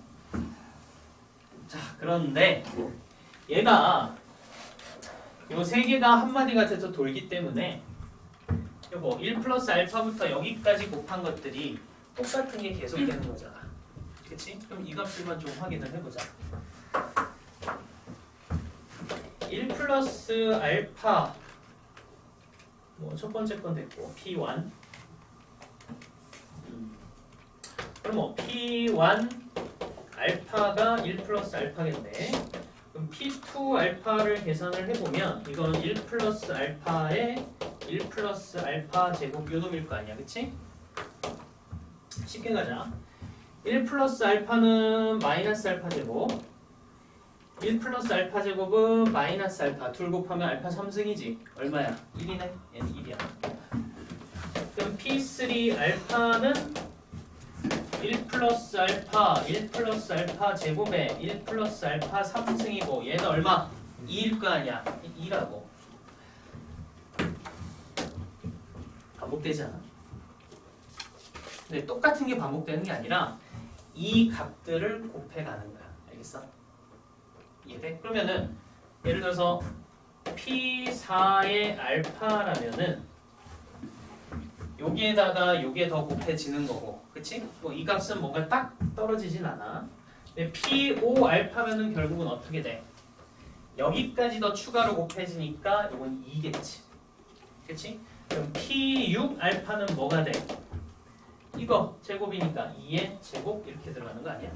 자, 그런데 얘가 요 세 개가 한마디가 돼서 돌기 때문에 요거 1 플러스 알파부터 여기까지 곱한 것들이 똑같은 게 계속 되는 거잖아. 그치? 그럼 이 값들만 좀 확인을 해보자. 1 플러스 알파 뭐 첫 번째 건 됐고 P1 그럼 뭐 P1 알파가 1 플러스 알파겠네. 그럼 P2 알파를 계산을 해보면 이거는 1 플러스 알파에 1 플러스 알파 제곱 요 놈일 거 아니야. 그치? 쉽게 가자. 1 플러스 알파는 마이너스 알파 제곱 1 플러스 알파 제곱은 마이너스 알파 둘 곱하면 알파 3승이지. 얼마야? 1이네. 얘는 1이야. 그럼 P3 알파는 1 플러스 알파 1 플러스 알파 제곱에 1 플러스 알파 3승이고 얘는 얼마? 2일 거 아니야. 2라고. 반복되지 않아? 근데 똑같은 게 반복되는 게 아니라 이 값들을 곱해가는 거야. 알겠어? 이해돼? 그러면은 예를 들어서 P4의 알파라면은 여기에다가 요게 더 곱해지는 거고, 그치? 뭐 이 값은 뭔가 딱 떨어지진 않아. 근데 P5 알파면은 결국은 어떻게 돼? 여기까지 더 추가로 곱해지니까 이건 2겠지. 그치? 그럼 P6 알파는 뭐가 돼? 이거 제곱이니까 2의 제곱 이렇게 들어가는 거 아니야?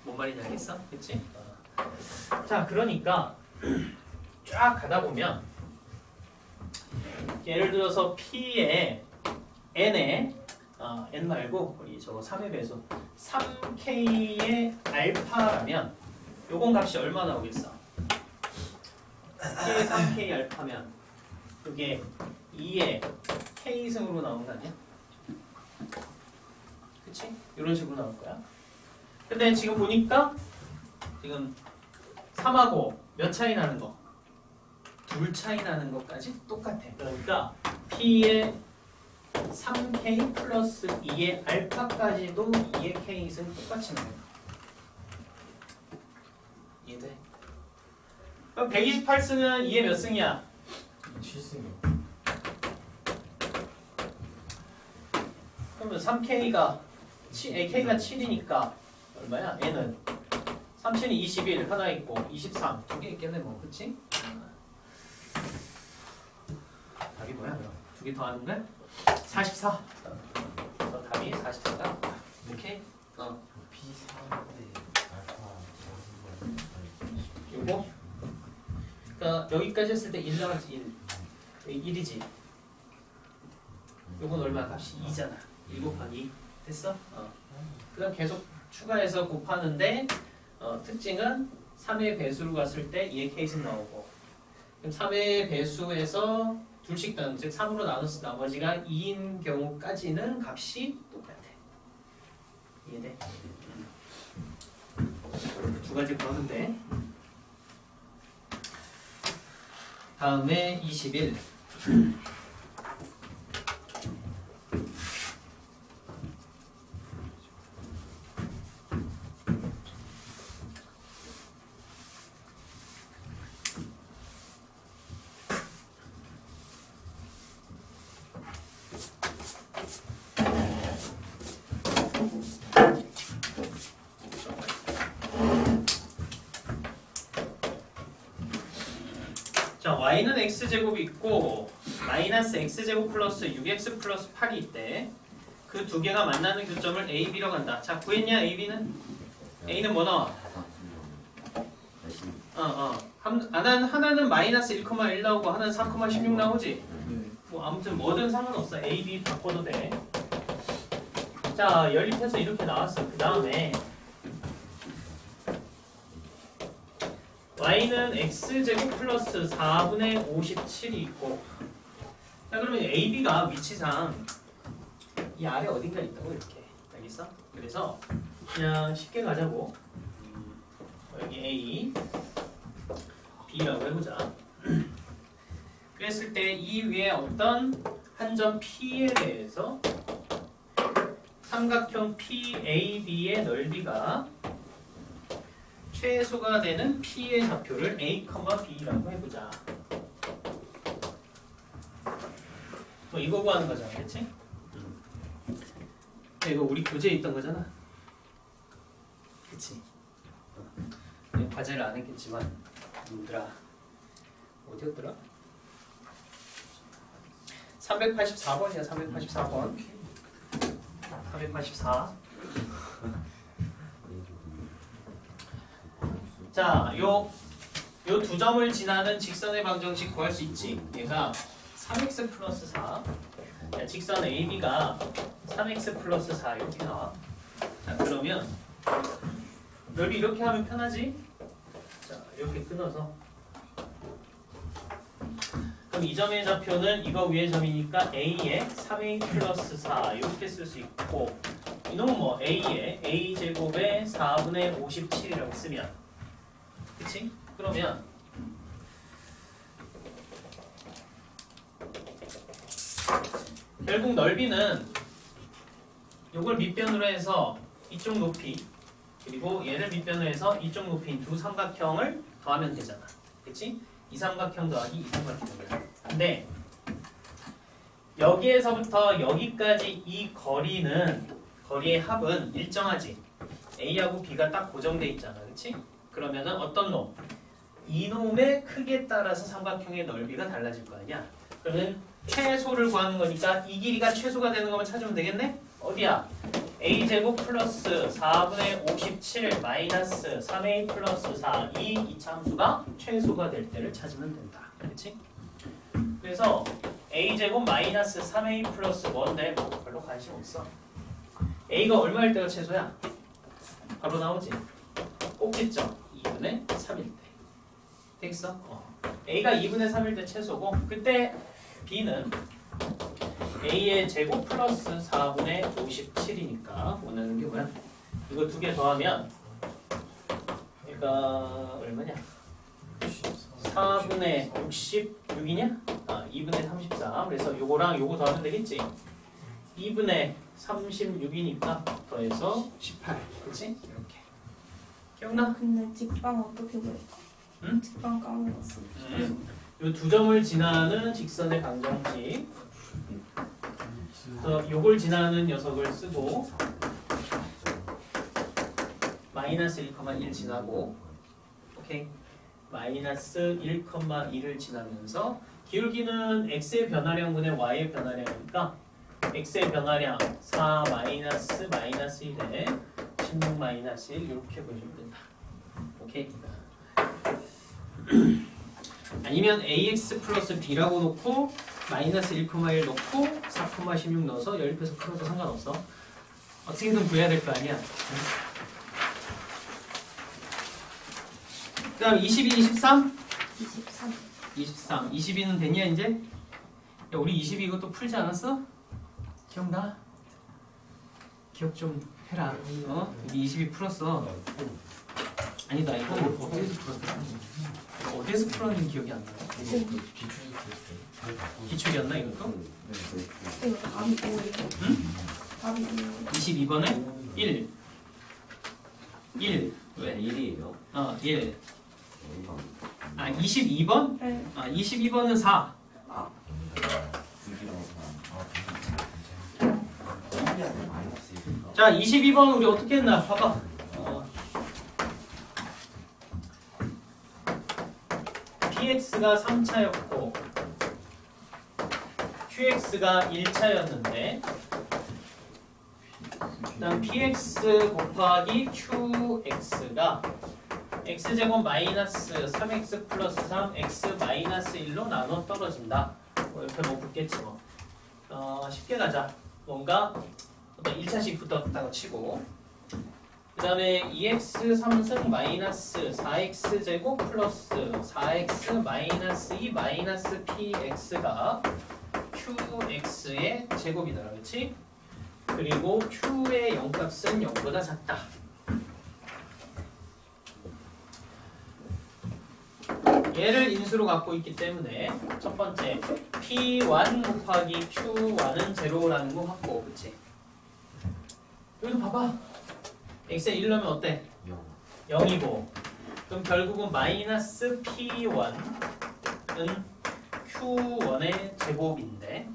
뭔 말인지 알겠어? 그치? 자, 그러니까 쫙 가다 보면 예를 들어서 P의 N에 N 말고 우리 저거 3의 배수 3K의 알파라면 요건 값이 얼마 나오겠어? K의 3K 알파면 그게 2의 K승으로 나오는 거 아니야? 그치? 이런 식으로 나올 거야. 근데 지금 보니까 지금 3하고 몇 차이 나는 거? 둘 차이 나는 것까지 똑같아. 그러니까 P의 3K 플러스 2의 알파까지도 2의 K승 똑같이 나온다. 이해돼? 그럼 128승은 2의 몇 승이야? 7승이요. 그러면 3K가 K가 7이니까 얼마야? N은 3, 7이 21 하나 있고 23 두 개 있겠네 뭐. 그치? 답이 뭐야 그럼? 두 개 더 하는 거야? 44. 그래서 답이 44가 오케이? P4인데 알파 요거? 그러니까 여기까지 했을 때 1 나왔지 1. 1이지. 요건 얼마 값이 2잖아. 1 곱하기 2. 됐어? 그럼 계속 추가해서 곱하는데 특징은 3의 배수로 갔을 때 2의 K승 나오고 그럼 3의 배수에서 둘씩 단, 즉 3으로 나눠서 나머지가 2인 경우까지는 값이 똑같아. 이해돼? 두 가지 그러는데 다음에 21 자, y는 x제곱이 있고 마이너스 x제곱 플러스 6x 플러스 8이 있대. 그 두 개가 만나는 교점을 a, b라고 한다. 자, 구했냐 a, b는? a는 뭐 나와? 하나는 마이너스 1,1 나오고 하나는 4,16 나오지? 네. 뭐 아무튼 뭐든 상관없어. a, b 바꿔도 돼. 자, 연립해서 이렇게 나왔어. 그 다음에 y는 x제곱 플러스 4분의 57이 있고, 자 그러면 AB가 위치상 이 아래 어딘가 있다고 이렇게 알겠어? 그래서 그냥 쉽게 가자고. 여기 A, B라고 해보자. 그랬을 때 이 위에 어떤 한 점 P에 대해서 삼각형 PAB의 넓이가 최소가 되는 P의 좌표를 A, B라고 해보자. 뭐 이거 구하는 거잖아, 그렇지? 이거 우리 교재에 있던 거잖아, 그치? 과제를 안 했겠지만, 얘들아 어디였더라? 384번이야, 384번. 384. 자, 요 두 점을 지나는 직선의 방정식 구할 수 있지. 얘가 3x 플러스 4. 자, 직선 AB가 3x 플러스 4 이렇게 나와. 자, 그러면 넓이 이렇게 하면 편하지? 자, 이렇게 끊어서. 그럼 이 점의 좌표는 이거 위의 점이니까 A에 3A 플러스 4 이렇게 쓸 수 있고, 이놈은 뭐 A에 A제곱에 4분의 57이라고 쓰면, 그치? 그러면 결국 넓이는 요걸 밑변으로 해서 이쪽 높이, 그리고 얘를 밑변으로 해서 이쪽 높이인 두 삼각형을 더하면 되잖아, 그치? 이 삼각형 더하기 이 삼각형이야. 근데 여기에서부터 여기까지 이 거리의 합은 일정하지. A하고 B가 딱 고정돼 있잖아, 그치? 그러면은 어떤 놈? 이놈의 크기에 따라서 삼각형의 넓이가 달라질 거 아니야. 그러면 최소를 구하는 거니까 이 길이가 최소가 되는 것만 찾으면 되겠네? 어디야? a제곱 플러스 4분의 57 마이너스 3a 플러스 4 이 이차함수가 최소가 될 때를 찾으면 된다. 그렇지? 그래서 a제곱 마이너스 3a 플러스 뭔데 별로 관심 없어. a가 얼마일 때가 최소야? 바로 나오지. 꼭지점 2분의 3일 때. 되겠어? a가 2분의 3일 때 최소고, 그때 b는 a의 제곱 플러스 4분의 57이니까 원하는 게 뭐야? 이거 두 개 더하면 얘가 얼마냐? 4분의 66이냐? 2분의 34. 그래서 요거랑 요거 더하면 되겠지? 2분의 36이니까 더해서 18. 그치? 이렇게. 기억나? 근데 직방 어떻게 볼까? 응? 직방 까먹었어. 요 두 점을 지나는 직선의 방정식. 그래서 요걸 지나는 녀석을 쓰고 마이너스 1,1 지나고, 오케이, 마이너스 1,1을 지나면서 기울기는 x의 변화량분의 y의 변화량이니까 x의 변화량 4 마이너스 1에 16 마이너스 1 이렇게 보시면 된다. 오케이. 아니면 ax 플러스 b라고 놓고 마이너스 1,1 넣고 4,16 넣어서 연립해서 풀어도 상관없어. 어떻게든 구해야 될 거 아니야. 그 다음 22, 23? 23. 23. 22는 됐냐 이제? 야, 우리 22 이것도 풀지 않았어? 기억나? 기억 좀 해라. 여기 22 풀었어. 아니다, 이거 어디에서 풀었어? 어디에서 풀었는지 기억이 안 나. 기출이었나 이것도? 이거 답이 뭐예요? 응? 답이 뭐예요? 22번에 1. 왜? 1이에요? 1. 22번? 네. 22번은 4. 자, 22번 우리 어떻게 했나? 봐봐. px가 3차였고 qx가 1차였는데 그다음 px 곱하기 qx가 x제곱 마이너스 3x 플러스 3 x 마이너스 1로 나눠 떨어진다. 뭐 옆에 뭐 붙겠지 뭐. 쉽게 가자. 뭔가 1차씩 붙었다고 치고 그 다음에 2x 3승 마이너스 4x제곱 플러스 4x 마이너스 2 마이너스 px가 qx의 제곱이다. 그렇지? 그리고 q의 0값은 0보다 작다. 얘를 인수로 갖고 있기 때문에 첫 번째 p1 곱하기 q1은 제로라는 거 확보. 그치? 여기도 봐봐. x에 1 넣으면 어때? 0이고 그럼 결국은 마이너스 p1은 q1의 제곱인데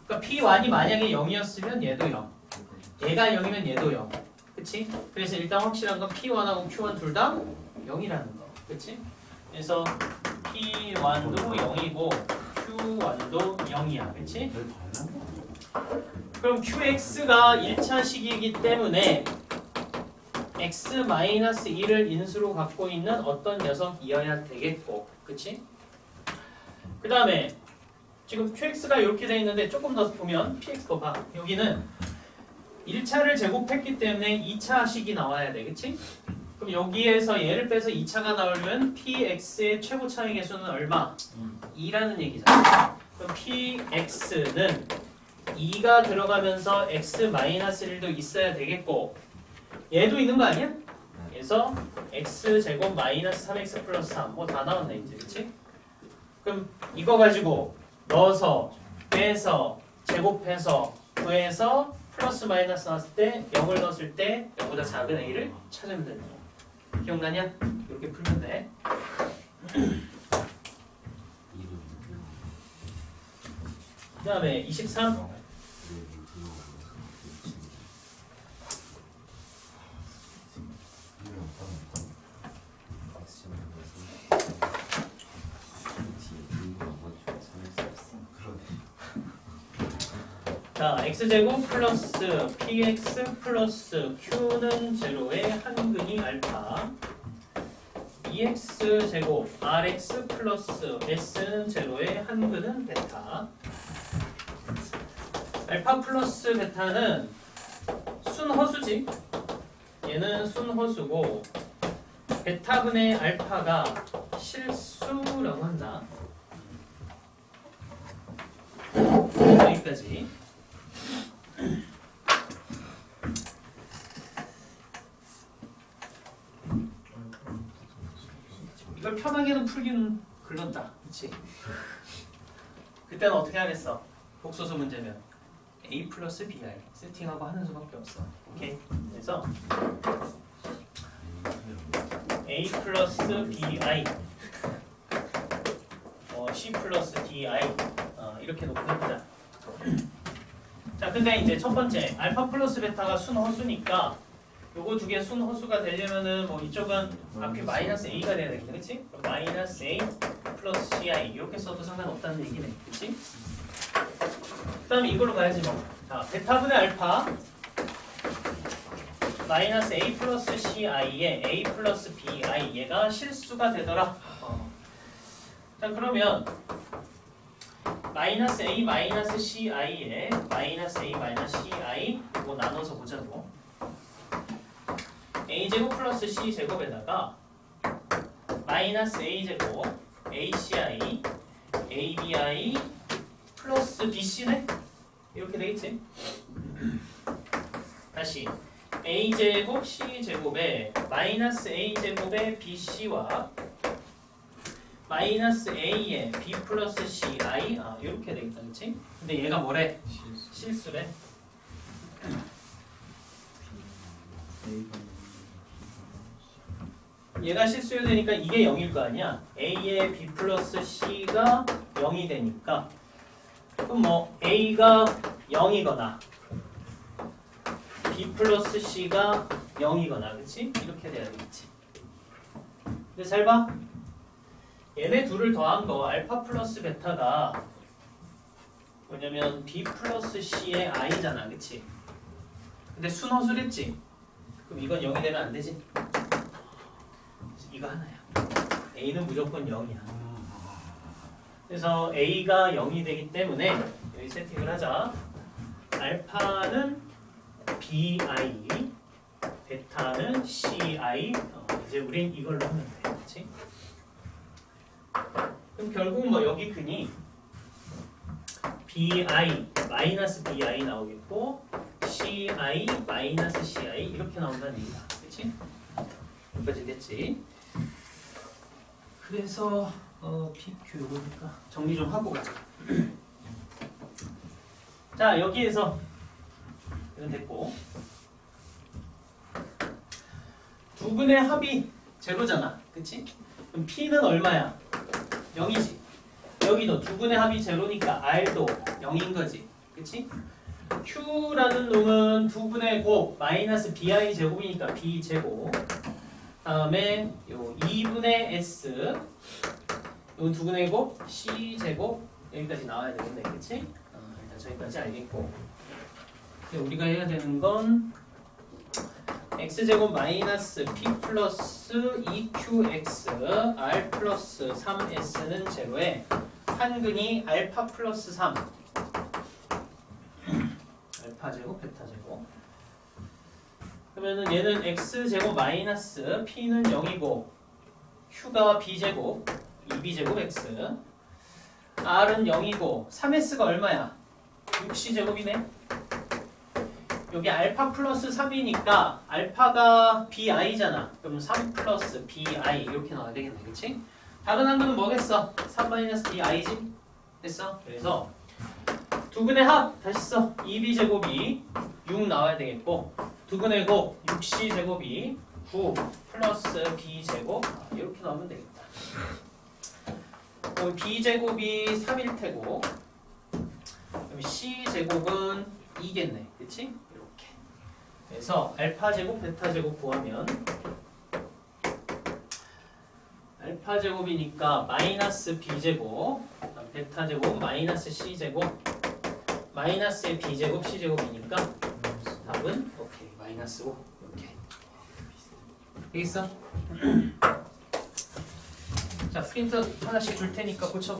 그러니까 p1이 만약에 0이었으면 얘도 0 얘가 0이면 얘도 0 그치? 그래서 일단 확실한 건 p1하고 q1 둘 다 0이라는 거 그치? 그래서 p1도 0이고 q1도 0이야 그치? 그럼 qx가 1차식이기 때문에 x-2를 인수로 갖고 있는 어떤 녀석이어야 되겠고 그치? 그 다음에 지금 qx가 이렇게 돼 있는데 조금 더 보면 px 거 봐. 여기는 1차를 제곱했기 때문에 2차식이 나와야 돼 그치? 그럼 여기에서 얘를 빼서 2차가 나오려면 px의 최고 차의 개수는 얼마? 2라는 얘기잖아. 그럼 px는 2가 들어가면서 x-1도 있어야 되겠고 얘도 있는 거 아니야? 그래서 x제곱 마이너스 3x 플러스 3 뭐 다 나왔네 이제 그치? 그럼 이거 가지고 넣어서 빼서 제곱해서 구해서 플러스 마이너스 나왔을 때 0을 넣었을 때 0보다 작은 a를 찾으면 되는 거야. 기억나냐? 이렇게 풀면 돼. 그 다음에 23 자, x제곱 플러스 px 플러스 q는 제로의 한근이 알파 2x제곱 rx 플러스 s는 제로의 한근은 베타 알파 플러스 베타는 순허수지 얘는 순허수고 베타분의 알파가 실수라고 한다 여기까지 이걸 편하게는 풀기는 글렀다. 그치? 그때는 어떻게 하겠어? 복소수 문제면 a 플러스 bi 세팅하고 하는 수밖에 없어. 오케이? 그래서 a 플러스 bi c 플러스 di 이렇게 놓고 해보자. 자, 근데 이제 첫 번째 알파 플러스 베타가 순허수니까 요거 두 개 순허수가 되려면은 뭐 이쪽은 앞에 마이너스 a가 돼야 되겠네, 그렇지? 마이너스 a 플러스 ci 이렇게 써도 상관없다는 얘기네, 그렇지? 그다음에 이걸로 가야지 뭐. 자, 베타분의 알파 마이너스 a 플러스 ci에 a 플러스 bi 얘가 실수가 되더라. 자, 그러면 마이너스 a 마이너스 ci에 마이너스 a 마이너스 ci 이거 나눠서 보자고. a제곱 플러스 c제곱에다가 마이너스 a제곱 aci abi 플러스 bc네? 이렇게 되겠지? 다시 a제곱 c제곱에 마이너스 a제곱의 bc와 마이너스 a에 b 플러스 ci 이렇게 되겠다, 그치? 근데 얘가 뭐래? 실수래. 얘가 실수해야 되니까 이게 0일 거 아니야? a에 b 플러스 c가 0이 되니까 그럼 뭐 a가 0이거나 b 플러스 c가 0이거나 그치? 이렇게 돼야 되겠지. 근데 잘 봐. 얘네 둘을 더한 거 알파 플러스 베타가 뭐냐면 B 플러스 C의 I잖아, 그치? 근데 순허술했지? 그럼 이건 0이 되면 안 되지? 이거 하나야. A는 무조건 0이야. 그래서 A가 0이 되기 때문에 여기 세팅을 하자. 알파는 BI, 베타는 CI. 이제 우린 이걸로 하면 돼, 그렇지? 그럼 결국 뭐 여기 근이 BI 마이너스 BI 나오겠고 CI 마이너스 CI 이렇게 나온다는 얘기다, 그렇지? 여기까지 됐지? 그래서 PQ 요거니까 정리 좀 하고 가자. 자, 여기에서 이건 됐고 두 분의 합이 제로잖아, 그치? 그럼 P는 얼마야? 0이지. 여기도 두 분의 합이 제로니까 R도 0인 거지, 그치? Q라는 놈은 두 분의 곱 마이너스 BI 제곱이니까 B 제곱. 다음에 요 2분의 S 요 두 분의 곱 C 제곱 여기까지 나와야 되겠네, 그치? 일단 저기까지 알겠고. 우리가 해야 되는 건 x제곱 마이너스 p 플러스 2qx r 플러스 3s는 제로에 한근이 알파 플러스 3 알파 제곱 베타 제곱. 그러면은 얘는 x제곱 마이너스 p는 0이고 q가 b제곱 2b제곱 x r은 0이고 3s가 얼마야? 6c제곱이네. 여기 알파 플러스 3이니까 알파가 bi잖아. 그럼 3 플러스 bi 이렇게 나와야 되겠네, 그치? 다른 한근은 뭐겠어? 3 마이너스 bi지? 됐어? 그래서 두 근의 합 다시 써. 2b제곱이 6 나와야 되겠고 두 근의 곱 6c제곱이 9 플러스 b제곱 이렇게 나오면 되겠다. 그럼 b제곱이 3일 테고 그럼 c제곱은 2겠네, 그치? 그래서 알파 제곱, 베타 제곱 구하면 알파 제곱이니까 마이너스 b 제곱, 베타 제곱 마이너스 c 제곱, 마이너스의 b 제곱, c 제곱이니까 답은 오케이 마이너스 5 이렇게 되겠어? 자, 프린터 하나씩 줄 테니까 고쳐.